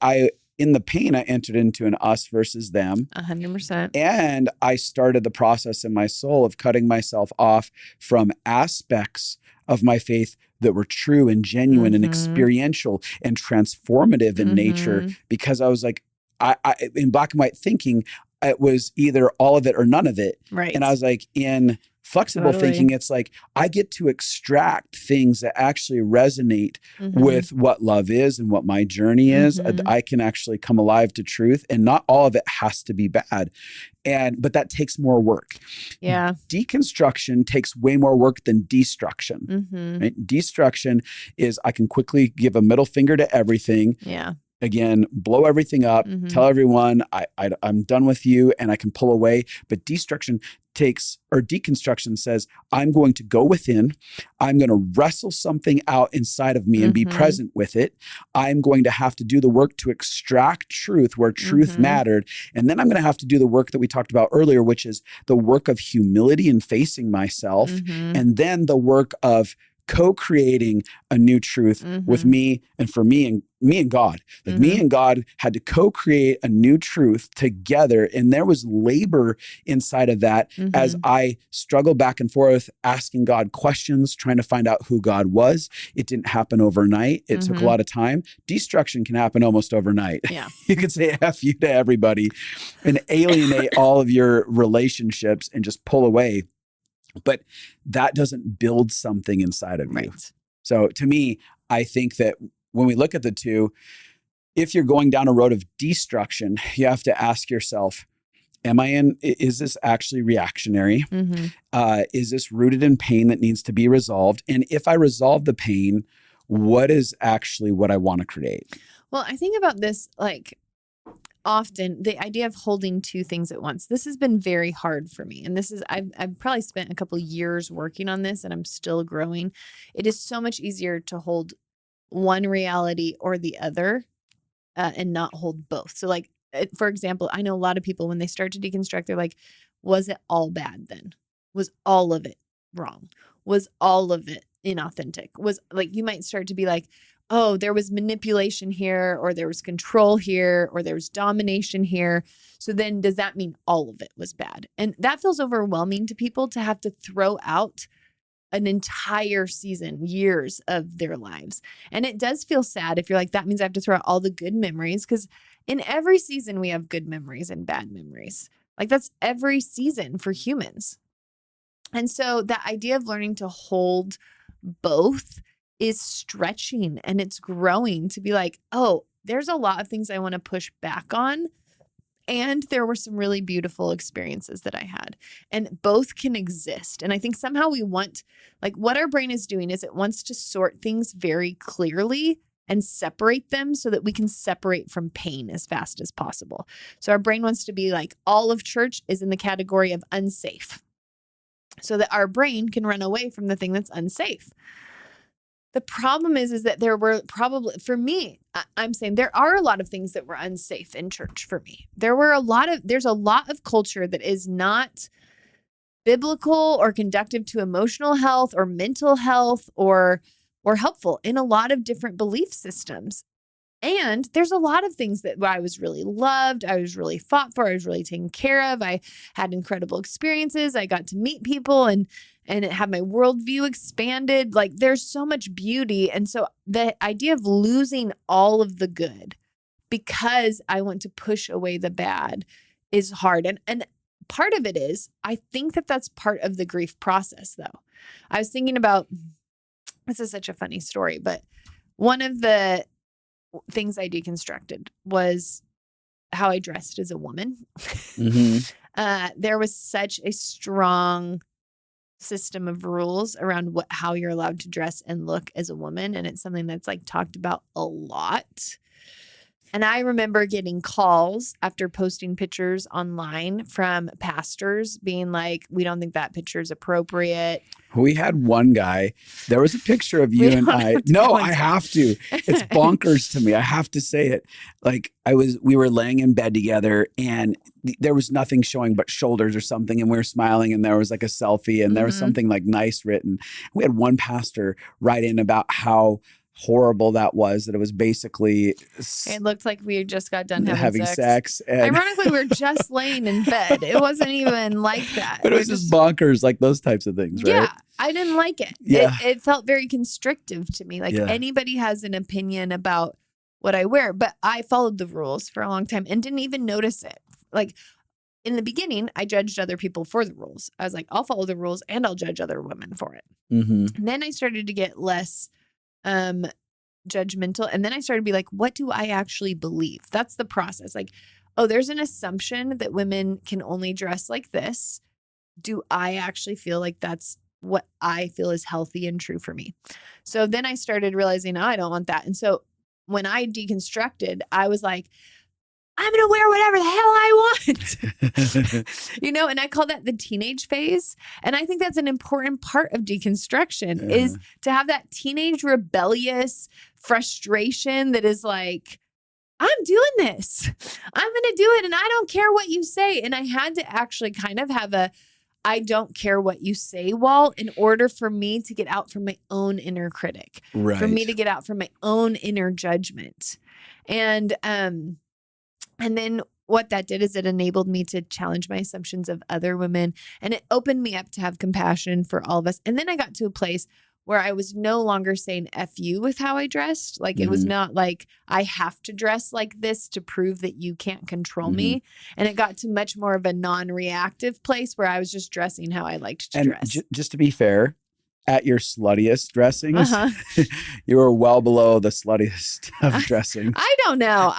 in the pain, I entered into an us versus them. 100%. And I started the process in my soul of cutting myself off from aspects of my faith that were true and genuine and experiential and transformative in nature, because I was like, I in black and white thinking, it was either all of it or none of it. Right. And I was like, in flexible thinking, it's like I get to extract things that actually resonate with what love is and what my journey is. I can actually come alive to truth, and not all of it has to be bad. But that takes more work. Yeah. Deconstruction takes way more work than destruction. Right? Destruction is I can quickly give a middle finger to everything. Yeah. Again, blow everything up, tell everyone I'm done with you, and I can pull away. But deconstruction says, I'm going to go within. I'm going to wrestle something out inside of me and be present with it. I'm going to have to do the work to extract truth where truth mattered. And then I'm going to have to do the work that we talked about earlier, which is the work of humility and facing myself. And then the work of co-creating a new truth with me and for me and God. Like me and God had to co-create a new truth together. And there was labor inside of that as I struggled back and forth, asking God questions, trying to find out who God was. It didn't happen overnight. It took a lot of time. Destruction can happen almost overnight. Yeah. You could say F you to everybody and alienate all of your relationships and just pull away. But that doesn't build something inside of you. So to me, I think that when we look at the two, if you're going down a road of destruction, you have to ask yourself, is this actually reactionary? Is this rooted in pain that needs to be resolved? And if I resolve the pain, what is actually what I want to create? Well, I think about this, like, often the idea of holding two things at once. This has been very hard for me. And I've probably spent a couple years working on this, and I'm still growing. It is so much easier to hold one reality or the other and not hold both. So like, for example, I know a lot of people when they start to deconstruct, they're like, was it all bad then? Was all of it wrong? Was all of it inauthentic? Was like, you might start to be like, oh, there was manipulation here, or there was control here, or there was domination here. So then does that mean all of it was bad? And that feels overwhelming to people to have to throw out an entire season, years of their lives. And it does feel sad if you're like, that means I have to throw out all the good memories, because in every season we have good memories and bad memories. Like that's every season for humans. And so that idea of learning to hold both is stretching, and it's growing to be like, oh, there's a lot of things I want to push back on. And there were some really beautiful experiences that I had. And both can exist. And I think somehow we want, like, what our brain is doing is it wants to sort things very clearly and separate them so that we can separate from pain as fast as possible. So our brain wants to be like, all of church is in the category of unsafe, so that our brain can run away from the thing that's unsafe. The problem is that there were probably, for me, I'm saying there are a lot of things that were unsafe in church for me. There's a lot of culture that is not biblical or conducive to emotional health or mental health or helpful in a lot of different belief systems. And there's a lot of things that I was really loved. I was really fought for. I was really taken care of. I had incredible experiences. I got to meet people and it had my worldview expanded. Like, there's so much beauty. And so the idea of losing all of the good because I want to push away the bad is hard. And part of it is, I think that that's part of the grief process, though. I was thinking about, this is such a funny story, but one of the things I deconstructed was how I dressed as a woman. There was such a strong system of rules around how you're allowed to dress and look as a woman. And it's something that's like talked about a lot. And I remember getting calls after posting pictures online from pastors being like, we don't think that picture is appropriate. We had one guy, there was a picture of you and I. No, I have to. It's bonkers to me. I have to say it. Like, we were laying in bed together and there was nothing showing but shoulders or something. And we were smiling and there was like a selfie and there was something like nice written. We had one pastor write in about how horrible that was, that it was basically it looked like we just got done having sex. And ironically, we were just laying in bed. It wasn't even like that. But it was just bonkers, like those types of things, right? Yeah, I didn't like it. Yeah. It felt very constrictive to me. Like, anybody has an opinion about what I wear, but I followed the rules for a long time and didn't even notice it. Like, in the beginning, I judged other people for the rules. I was like, I'll follow the rules and I'll judge other women for it. And then I started to get less judgmental. And then I started to be like, what do I actually believe? That's the process. Like, oh, there's an assumption that women can only dress like this. Do I actually feel like that's what I feel is healthy and true for me? So then I started realizing, oh, I don't want that. And so when I deconstructed, I was like, I'm going to wear whatever the hell I want, and I call that the teenage phase. And I think that's an important part of deconstruction is to have that teenage rebellious frustration that is like, I'm doing this. I'm going to do it. And I don't care what you say. And I had to actually kind of have I don't care what you say wall in order for me to get out from my own inner critic, for me to get out from my own inner judgment. And then what that did is it enabled me to challenge my assumptions of other women, and it opened me up to have compassion for all of us. And then I got to a place where I was no longer saying F you with how I dressed. Like, it was not like I have to dress like this to prove that you can't control me. And it got to much more of a non-reactive place where I was just dressing how I liked to dress. Just to be fair, at your sluttiest dressings, you were well below the sluttiest of dressing. I don't know.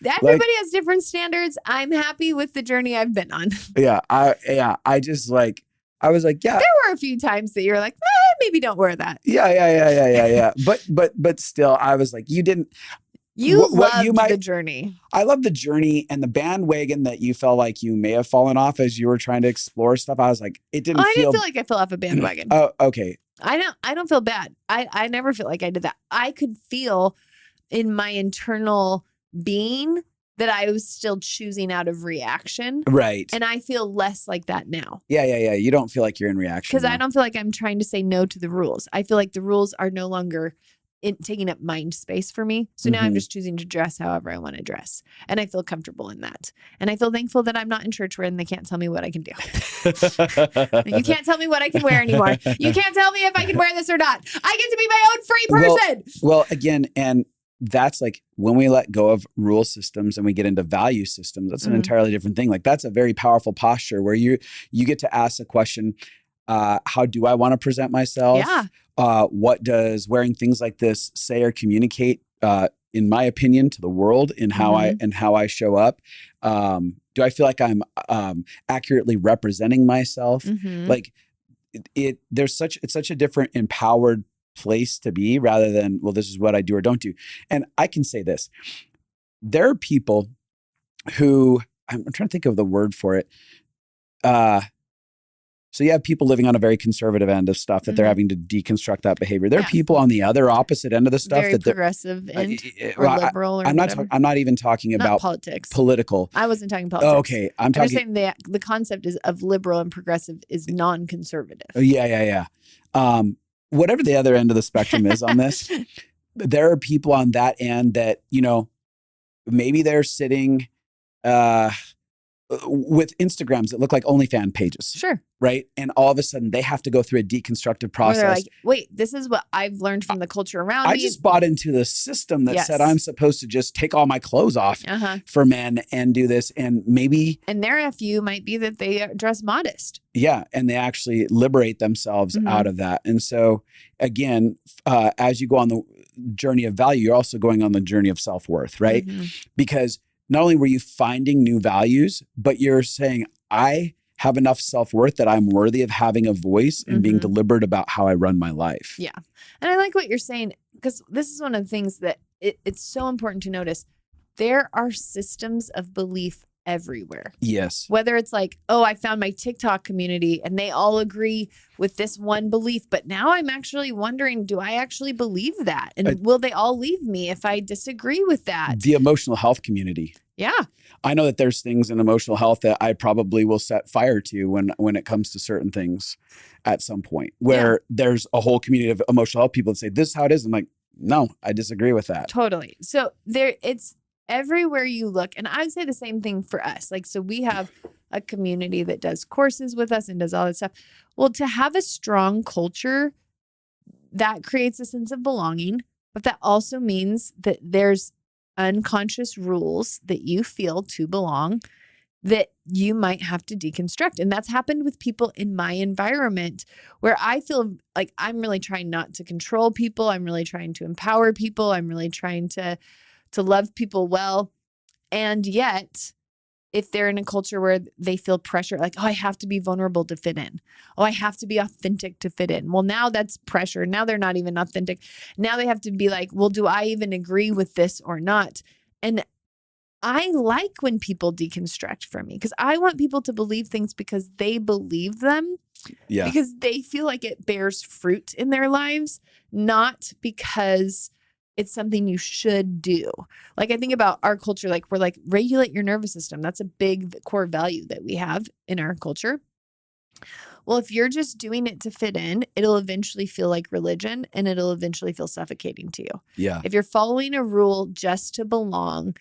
Everybody has different standards. I'm happy with the journey I've been on. I just like, I was like, yeah. There were a few times that you were like, maybe don't wear that. Yeah. But still, I was like, you didn't. You loved the journey. I love the journey, and the bandwagon that you felt like you may have fallen off as you were trying to explore stuff. I was like, it didn't. I didn't feel like I fell off a bandwagon. Oh, okay. I don't feel bad. I never feel like I did that. I could feel in my internal being that I was still choosing out of reaction. Right. And I feel less like that now. Yeah. You don't feel like you're in reaction. Because I don't feel like I'm trying to say no to the rules. I feel like the rules are no longer taking up mind space for me. So now I'm just choosing to dress however I want to dress. And I feel comfortable in that. And I feel thankful that I'm not in church where they can't tell me what I can do. You can't tell me what I can wear anymore. You can't tell me if I can wear this or not. I get to be my own free person. Well, again, and that's like when we let go of rule systems and we get into value systems, that's an entirely different thing. Like, that's a very powerful posture where you get to ask the question, how do I want to present myself? Yeah. What does wearing things like this say or communicate in my opinion, to the world in how I show up? Do I feel like I'm accurately representing myself? Like it's such a different empowered place to be, rather than, well, this is what I do or don't do. And I can say this: there are people who, I'm trying to think of the word for it. So you have people living on a very conservative end of stuff that they're having to deconstruct that behavior. There are people on the other opposite end of the stuff very that progressive end or liberal or whatever. I'm not even talking about politics. Political. I wasn't talking politics. Oh, okay, I'm just saying the concept of liberal and progressive is non-conservative. Yeah. Whatever the other end of the spectrum is on this, there are people on that end that, maybe they're sitting with Instagrams that look like OnlyFans pages. Sure. Right. And all of a sudden they have to go through a deconstructive process. Where they're like, wait, this is what I've learned from the culture around me. I just bought into the system that said I'm supposed to just take all my clothes off for men and do this. And maybe. And their FU might be that they dress modest. Yeah. And they actually liberate themselves out of that. And so again, as you go on the journey of value, you're also going on the journey of self-worth, right? Because not only were you finding new values, but you're saying, I have enough self-worth that I'm worthy of having a voice and being deliberate about how I run my life. Yeah. And I like what you're saying, because this is one of the things that it's so important to notice. There are systems of belief everywhere. Yes. Whether it's like, oh, I found my TikTok community and they all agree with this one belief, but now I'm actually wondering, do I actually believe that? And will they all leave me if I disagree with that? The emotional health community. Yeah. I know that there's things in emotional health that I probably will set fire to when it comes to certain things at some point, where there's a whole community of emotional health people that say, this is how it is. I'm like, no, I disagree with that. Totally. So it's everywhere you look. And I would say the same thing for us. Like, so we have a community that does courses with us and does all that stuff. Well, to have a strong culture, that creates a sense of belonging, but that also means that there's unconscious rules that you feel to belong that you might have to deconstruct. And that's happened with people in my environment where I feel like I'm really trying not to control people. I'm really trying to empower people. I'm really trying to love people well. And yet, if they're in a culture where they feel pressure, like, oh, I have to be vulnerable to fit in. Oh, I have to be authentic to fit in. Well, now that's pressure. Now they're not even authentic. Now they have to be like, well, do I even agree with this or not? And I like when people deconstruct from me, because I want people to believe things because they believe them. Yeah. Because they feel like it bears fruit in their lives, not because it's something you should do. Like, I think about our culture, like, we're like, regulate your nervous system. That's a big core value that we have in our culture. Well, if you're just doing it to fit in, it'll eventually feel like religion and it'll eventually feel suffocating to you. Yeah. If you're following a rule just to belong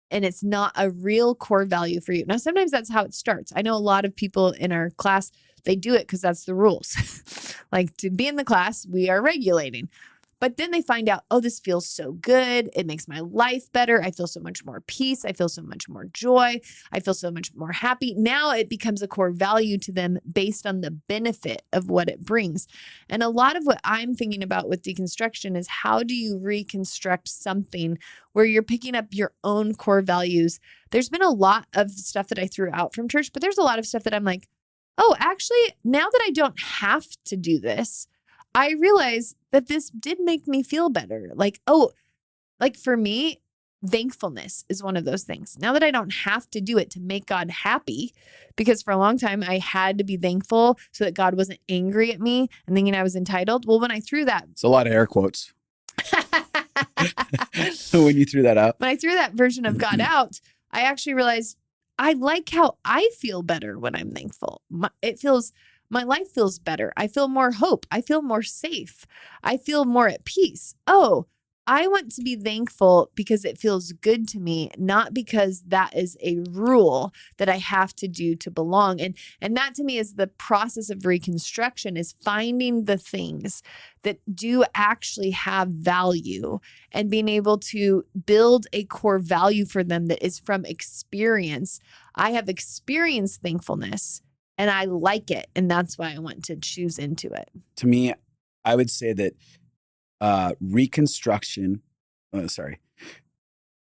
and it's not a real core value for you. Now, sometimes that's how it starts. I know a lot of people in our class, they do it because that's the rules. Like, to be in the class, we are regulating. But then they find out, oh, this feels so good. It makes my life better. I feel so much more peace. I feel so much more joy. I feel so much more happy. Now it becomes a core value to them based on the benefit of what it brings. And a lot of what I'm thinking about with deconstruction is, how do you reconstruct something where you're picking up your own core values? There's been a lot of stuff that I threw out from church, but there's a lot of stuff that I'm like, oh, actually, now that I don't have to do this, I realize that this did make me feel better. Like, oh, like for me, thankfulness is one of those things. Now that I don't have to do it to make God happy, because for a long time I had to be thankful so that God wasn't angry at me and thinking I was entitled. Well, when I threw that. It's a lot of air quotes. When you threw that out. When I threw that version of God out, I actually realized I like how I feel better when I'm thankful. My life feels better. I feel more hope. I feel more safe. I feel more at peace. Oh, I want to be thankful because it feels good to me, not because that is a rule that I have to do to belong. And that to me is the process of reconstruction, is finding the things that do actually have value and being able to build a core value for them that is from experience. I have experienced thankfulness, and I like it. And that's why I want to choose into it. To me, I would say that reconstruction,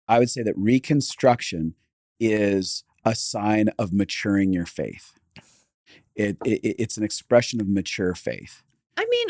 I would say that reconstruction is a sign of maturing your faith. It's an expression of mature faith. I mean,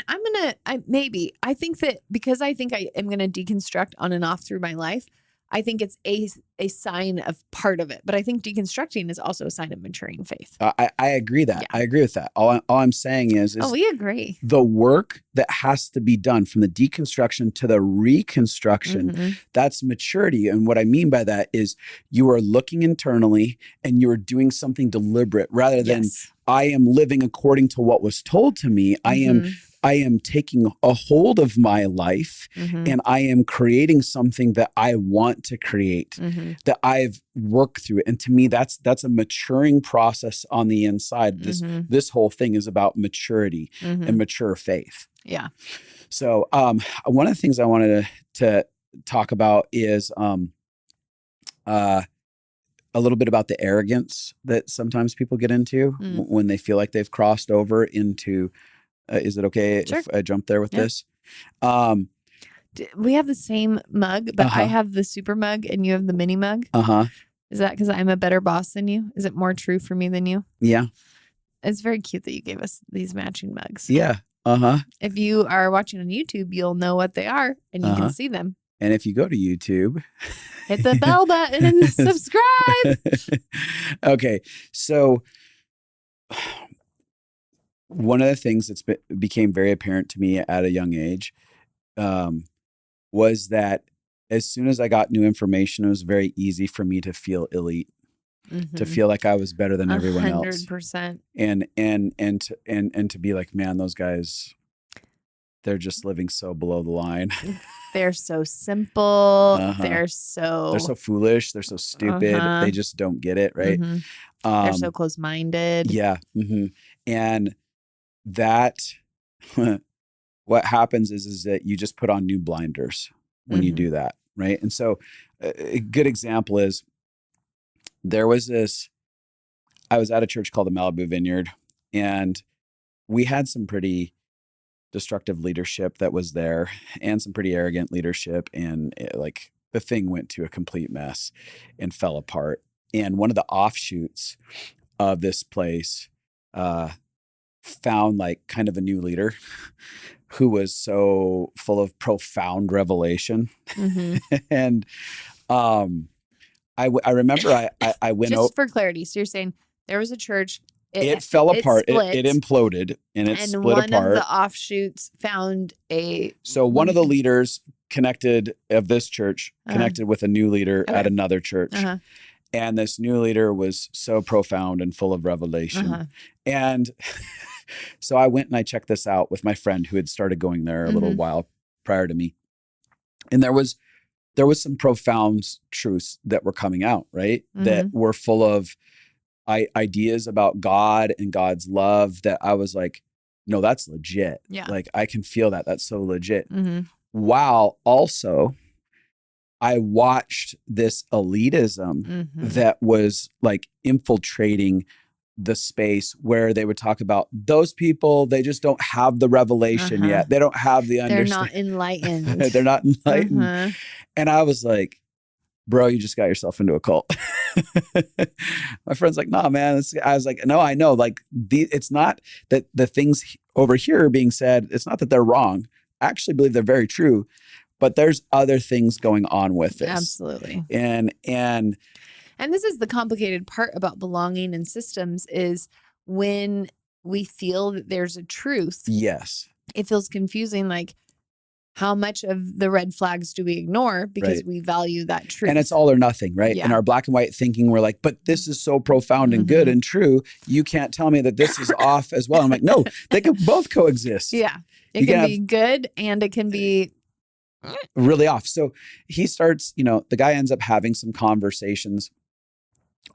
I think that because I think I am going to deconstruct on and off through my life, I think it's a sign of part of it. But I think deconstructing is also a sign of maturing faith. I agree that. Yeah. I agree with that. All I'm saying is we agree. The work that has to be done from the deconstruction to the reconstruction, that's maturity. And what I mean by that is you are looking internally and you are doing something deliberate rather than I am living according to what was told to me. I am taking a hold of my life and I am creating something that I want to create, that I've worked through. And to me, that's a maturing process on the inside. This whole thing is about maturity and mature faith. Yeah. So one of the things I wanted to talk about is a little bit about the arrogance that sometimes people get into when they feel like they've crossed over into is it okay if I jump there with this? We have the same mug, but I have the super mug and you have the mini mug. Is that because I'm a better boss than you? Is it more true for me than you? Yeah. It's very cute that you gave us these matching mugs. Yeah. If you are watching on YouTube, you'll know what they are and you can see them. And if you go to YouTube, hit the bell button and subscribe. Okay. So one of the things that's became very apparent to me at a young age was that as soon as I got new information, it was very easy for me to feel elite, to feel like I was better than everyone else. 100%. And to be like, man, those guys, they're just living so below the line. They're so simple. They're so foolish. They're so stupid. They just don't get it, right? They're so close-minded. Yeah. And that, what happens is that you just put on new blinders when you do that, right? And so a good example is I was at a church called the Malibu Vineyard, and we had some pretty destructive leadership that was there and some pretty arrogant leadership. And the thing went to a complete mess and fell apart. And one of the offshoots of this place found like kind of a new leader who was so full of profound revelation. And I remember I went just for clarity. So you're saying there was a church. It fell apart. It imploded and it split apart. And one of the offshoots found So one of the leaders of this church connected with a new leader at another church. And this new leader was so profound and full of revelation. And so I went and I checked this out with my friend who had started going there a little while prior to me. And there was some profound truths that were coming out, right? That were full of ideas about God and God's love that I was like, no, that's legit. Yeah. Like I can feel that. That's so legit. While also I watched this elitism that was like infiltrating the space where they would talk about those people, they just don't have the revelation yet. They don't have the understanding. They're not enlightened. They're not enlightened. And I was like, bro, you just got yourself into a cult. My friend's like, nah, man. I was like, no, I know. Like, it's not that the things over here are being said, it's not that they're wrong. I actually believe they're very true, but there's other things going on with this. Absolutely. And this is the complicated part about belonging in systems is when we feel that there's a truth. Yes. It feels confusing. Like, how much of the red flags do we ignore because we value that truth? And it's all or nothing, right? Yeah. In our black and white thinking, we're like, but this is so profound and good and true. You can't tell me that this is off as well. I'm like, no, they can both coexist. Yeah. It can be good and it can be really off. So he starts, the guy ends up having some conversations.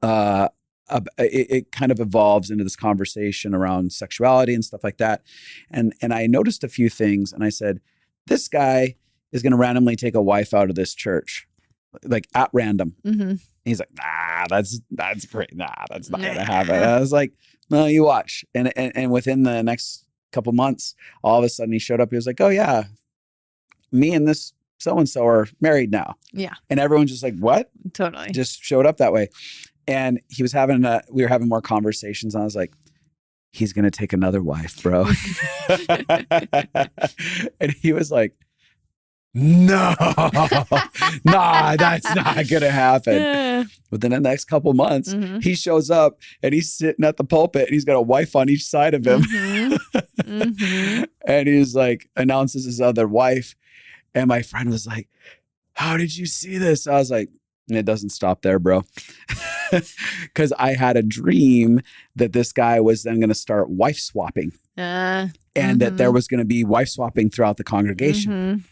It kind of evolves into this conversation around sexuality and stuff like that. And I noticed a few things and I said, this guy is going to randomly take a wife out of this church, like at random. And he's like, nah, that's great. Nah, that's not going to happen. And I was like, no, you watch. And within the next couple months, all of a sudden he showed up. He was like, oh yeah, me and this so-and-so are married now. Yeah. And everyone's just like, what? Totally. Just showed up that way. And we were having more conversations. And I was like, he's going to take another wife, bro. And he was like, no, nah, that's not going to happen. But then the next couple months, he shows up and he's sitting at the pulpit and he's got a wife on each side of him. And he's like, announces his other wife. And my friend was like, how did you see this? I was like, it doesn't stop there, bro. Because I had a dream that this guy was then going to start wife swapping. And that there was going to be wife swapping throughout the congregation.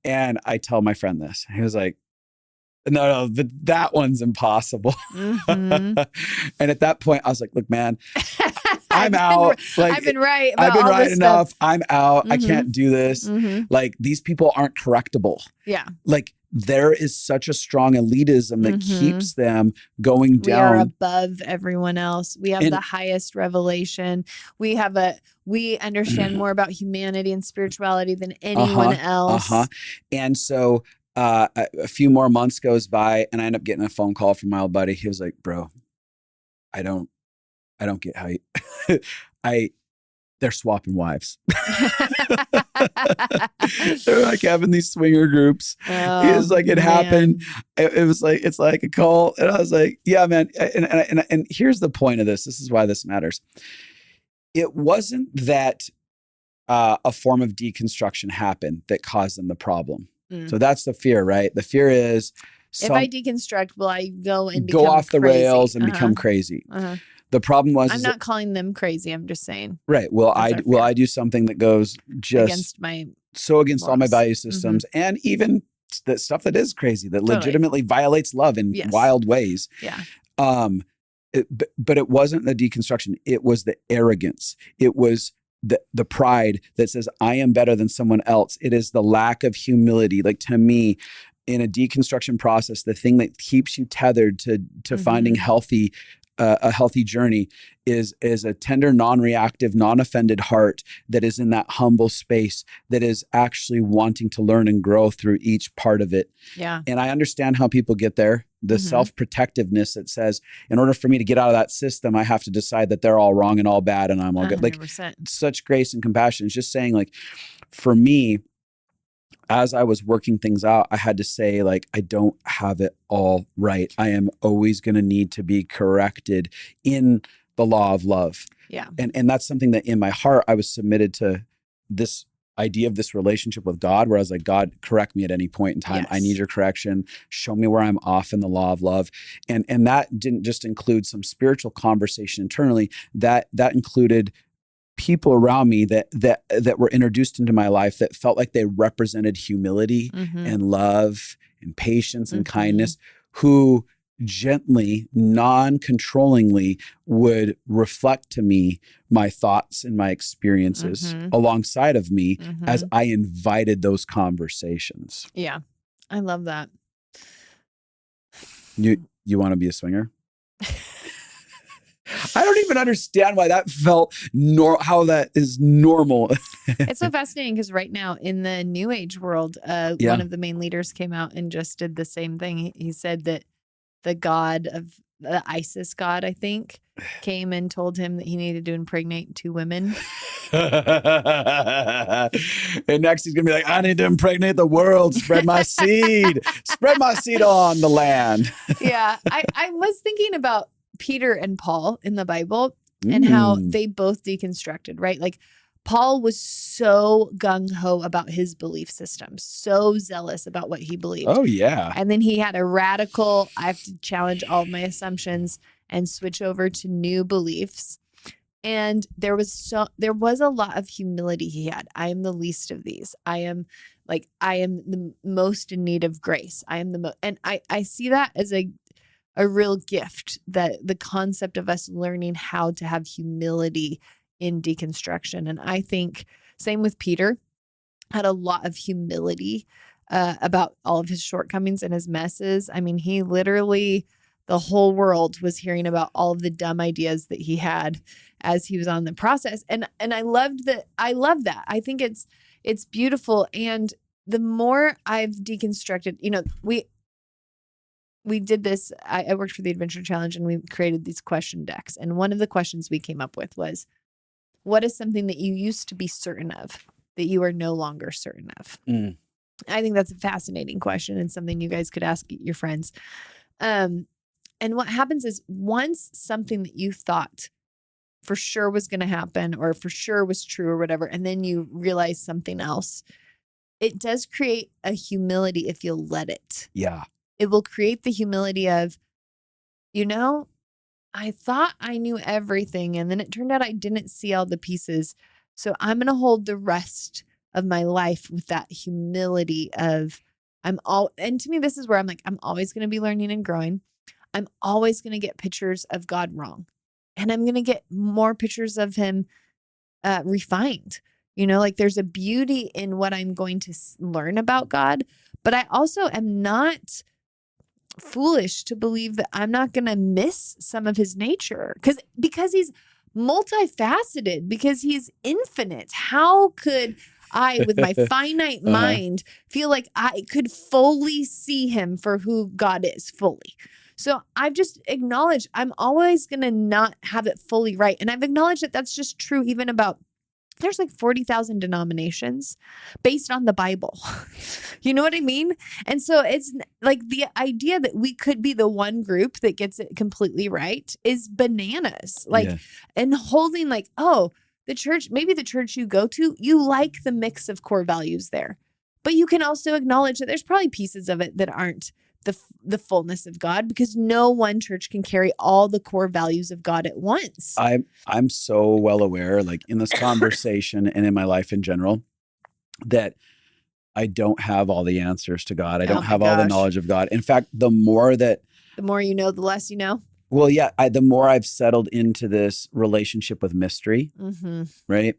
And I tell my friend this. He was like, no, that one's impossible. And at that point, I was like, look, man, I'm out. I've been right. I've been right enough. I'm out. I can't do this. Like, these people aren't correctable. Yeah. Like, there is such a strong elitism that keeps them going down. We are above everyone else. We have the highest revelation. We understand more about humanity and spirituality than anyone else. And so a few more months goes by and I end up getting a phone call from my old buddy. He was like, bro, I don't get how they're swapping wives. They're like having these swinger groups. It was like, it happened. It was like, it's like a cult. And I was like, yeah, man. And here's the point of this. This is why this matters. It wasn't that a form of deconstruction happened that caused them the problem. So that's the fear, right? The fear is, if I deconstruct, will I go off the rails and become crazy? The problem was, I'm not calling them crazy. I'm just saying. Right. Will I do something that goes just against all my value systems and even the stuff that is crazy, that legitimately violates love in wild ways. Yeah. But it wasn't the deconstruction. It was the arrogance. It was the pride that says, I am better than someone else. It is the lack of humility. Like, to me, in a deconstruction process, the thing that keeps you tethered to finding a healthy journey is a tender, non-reactive, non-offended heart that is in that humble space, that is actually wanting to learn and grow through each part of it. Yeah. And I understand how people get there. The self-protectiveness that says, in order for me to get out of that system, I have to decide that they're all wrong and all bad and I'm all good. Like, such grace and compassion. It's just saying, like, for me, as I was working things out, I had to say, like, I don't have it all right. I am always going to need to be corrected in the law of love. Yeah. And that's something that in my heart, I was submitted to this idea of this relationship with God, where I was like, God, correct me at any point in time. I need your correction. Show me where I'm off in the law of love. And that didn't just include some spiritual conversation internally. That included people around me that were introduced into my life that felt like they represented humility and love and patience and kindness, who gently, non-controllingly would reflect to me my thoughts and my experiences alongside of me as I invited those conversations. Yeah. I love that. You want to be a swinger? I don't even understand why that felt how that is normal. It's so fascinating because right now in the New Age world, one of the main leaders came out and just did the same thing. He said that the ISIS god, I think, came and told him that he needed to impregnate 2 women. And next he's going to be like, I need to impregnate the world, spread my seed, spread my seed on the land. Yeah. I was thinking about Peter and Paul in the Bible and how they both deconstructed, right? Like, Paul was so gung-ho about his belief system, so zealous about what he believed. Oh, yeah. And then he had a radical, I have to challenge all of my assumptions and switch over to new beliefs. And there was a lot of humility he had. I am the least of these. I am the most in need of grace. And I see that as a real gift, that the concept of us learning how to have humility in deconstruction. And I think same with Peter, had a lot of humility about all of his shortcomings and his messes. I mean, he literally, the whole world was hearing about all of the dumb ideas that he had as he was on the process. And I love that. I think it's beautiful. And the more I've deconstructed, we did this. I worked for the Adventure Challenge and we created these question decks. And one of the questions we came up with was, what is something that you used to be certain of that you are no longer certain of? I think that's a fascinating question and something you guys could ask your friends. And what happens is once something that you thought for sure was going to happen or for sure was true or whatever, and then you realize something else, it does create a humility if you'll let it. Yeah. It will create the humility of, I thought I knew everything and then it turned out I didn't see all the pieces. So I'm going to hold the rest of my life with that humility of and to me, this is where I'm like, I'm always going to be learning and growing. I'm always going to get pictures of God wrong. And I'm going to get more pictures of him refined. Like there's a beauty in what I'm going to learn about God. But I also am not foolish to believe that I'm not going to miss some of his nature because he's multifaceted, because he's infinite. How could I, with my finite mind, feel like I could fully see him for who God is fully? So I've just acknowledged I'm always going to not have it fully right. And I've acknowledged that that's just true even about there's like 40,000 denominations based on the Bible. You know what I mean? And so it's like the idea that we could be the one group that gets it completely right is bananas. And holding like, the church, maybe the church you go to, you like the mix of core values there. But you can also acknowledge that there's probably pieces of it that aren't the fullness of God, because no one church can carry all the core values of God at once. I'm so well aware, like in this conversation and in my life in general, that I don't have all the answers to God. I don't have all the knowledge of God. In fact, the more you know, the less you know. Well, yeah, the more I've settled into this relationship with mystery, right?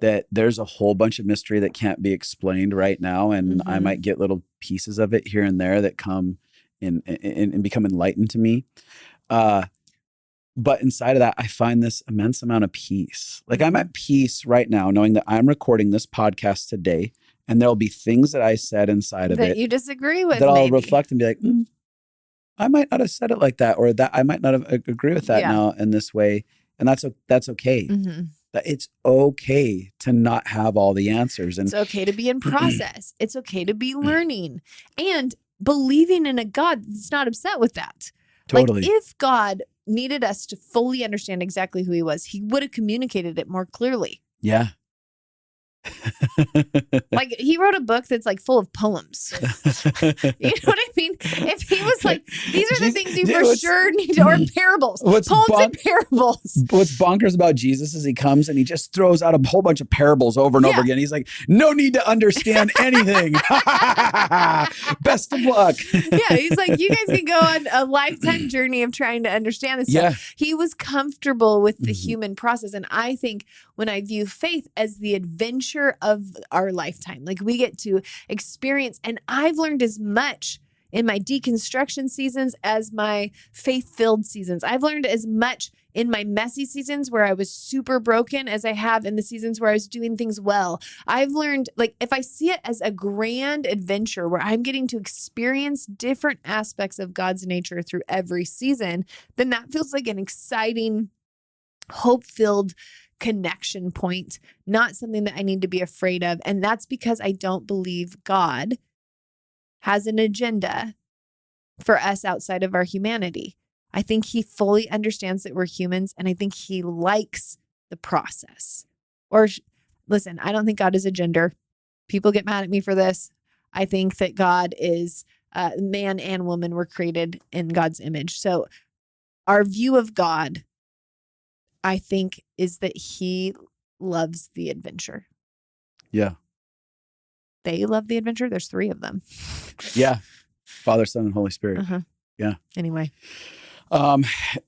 That there's a whole bunch of mystery that can't be explained right now. And I might get little pieces of it here and there that come in and become enlightened to me. But inside of that, I find this immense amount of peace. Like I'm at peace right now, knowing that I'm recording this podcast today, and there'll be things that I said inside of it that you disagree with, that I'll reflect and be like, I might not have said it like that, or that I might not have agree with that now in this way. And that's okay. It's okay to not have all the answers. And it's okay to be in process. It's okay to be learning and believing in a God that's not upset with that. Totally. Like if God needed us to fully understand exactly who he was, he would have communicated it more clearly. Yeah. Like he wrote a book that's like full of poems. You know what I mean? If he was like, these are the things you for sure need to, or parables, poems and parables. What's bonkers about Jesus is he comes and he just throws out a whole bunch of parables over and over again. He's like, no need to understand anything. Best of luck. Yeah. He's like, you guys can go on a lifetime journey of trying to understand this stuff. He was comfortable with the human process. And I think when I view faith as the adventure of our lifetime, like we get to experience, and I've learned as much in my deconstruction seasons as my faith-filled seasons. I've learned as much in my messy seasons where I was super broken as I have in the seasons where I was doing things well. I've learned, like, if I see it as a grand adventure where I'm getting to experience different aspects of God's nature through every season, then that feels like an exciting, hope-filled connection point, not something that I need to be afraid of. And that's because I don't believe God has an agenda for us outside of our humanity. I think he fully understands that we're humans, and I think he likes the process. Or listen, I don't think God is a gender. People get mad at me for this. I think that God is man and woman were created in God's image. So our view of God, I think, is that he loves the adventure. Yeah. They love the adventure. There's 3 of them. Yeah. Father, Son, and Holy Spirit. Yeah. Anyway.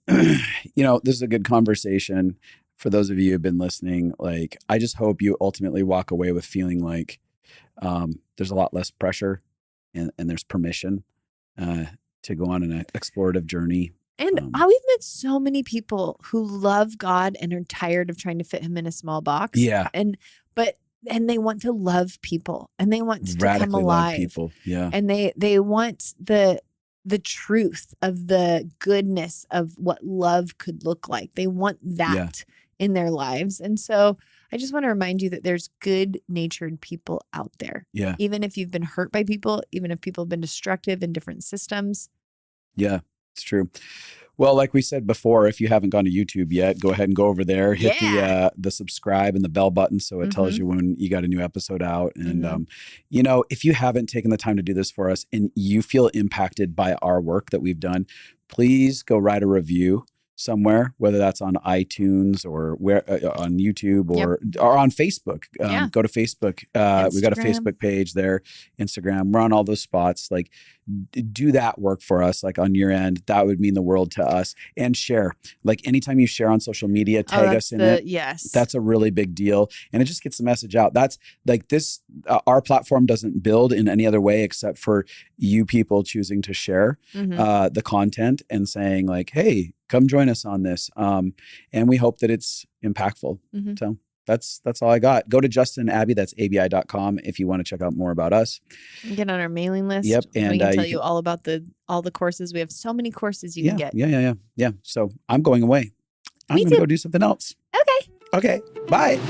This is a good conversation for those of you who have been listening. Like, I just hope you ultimately walk away with feeling like there's a lot less pressure and there's permission to go on an explorative journey. And we've met so many people who love God and are tired of trying to fit him in a small box. Yeah. But and they want to love people, and they want to come Radically love alive. people. Yeah. And they want the truth of the goodness of what love could look like. They want that in their lives. And so I just want to remind you that there's good-natured people out there. Yeah. Even if you've been hurt by people, even if people have been destructive in different systems. Yeah, it's true. Well, like we said before, if you haven't gone to YouTube yet, go ahead and go over there, hit the subscribe and the bell button so it tells you when you got a new episode out. And, you know, if you haven't taken the time to do this for us and you feel impacted by our work that we've done, please go write a review somewhere, whether that's on iTunes or where on YouTube or on Facebook. Go to Facebook. We've got a Facebook page there, Instagram. We're on all those spots. Like, do that work for us, like on your end. That would mean the world to us. And share. Like, anytime you share on social media, tag us in it. Yes. That's a really big deal. And it just gets the message out. That's like this, our platform doesn't build in any other way except for you people choosing to share the content and saying like, hey, come join us on this. And we hope that it's impactful. So that's all I got. Go to Justin Abbey, that's abi.com if you want to check out more about us. Get on our mailing list. Yep. And we can tell you all about all the courses. We have so many courses you can get. Yeah. So I'm going away. I'm going to go do something else. Okay. Okay. Bye.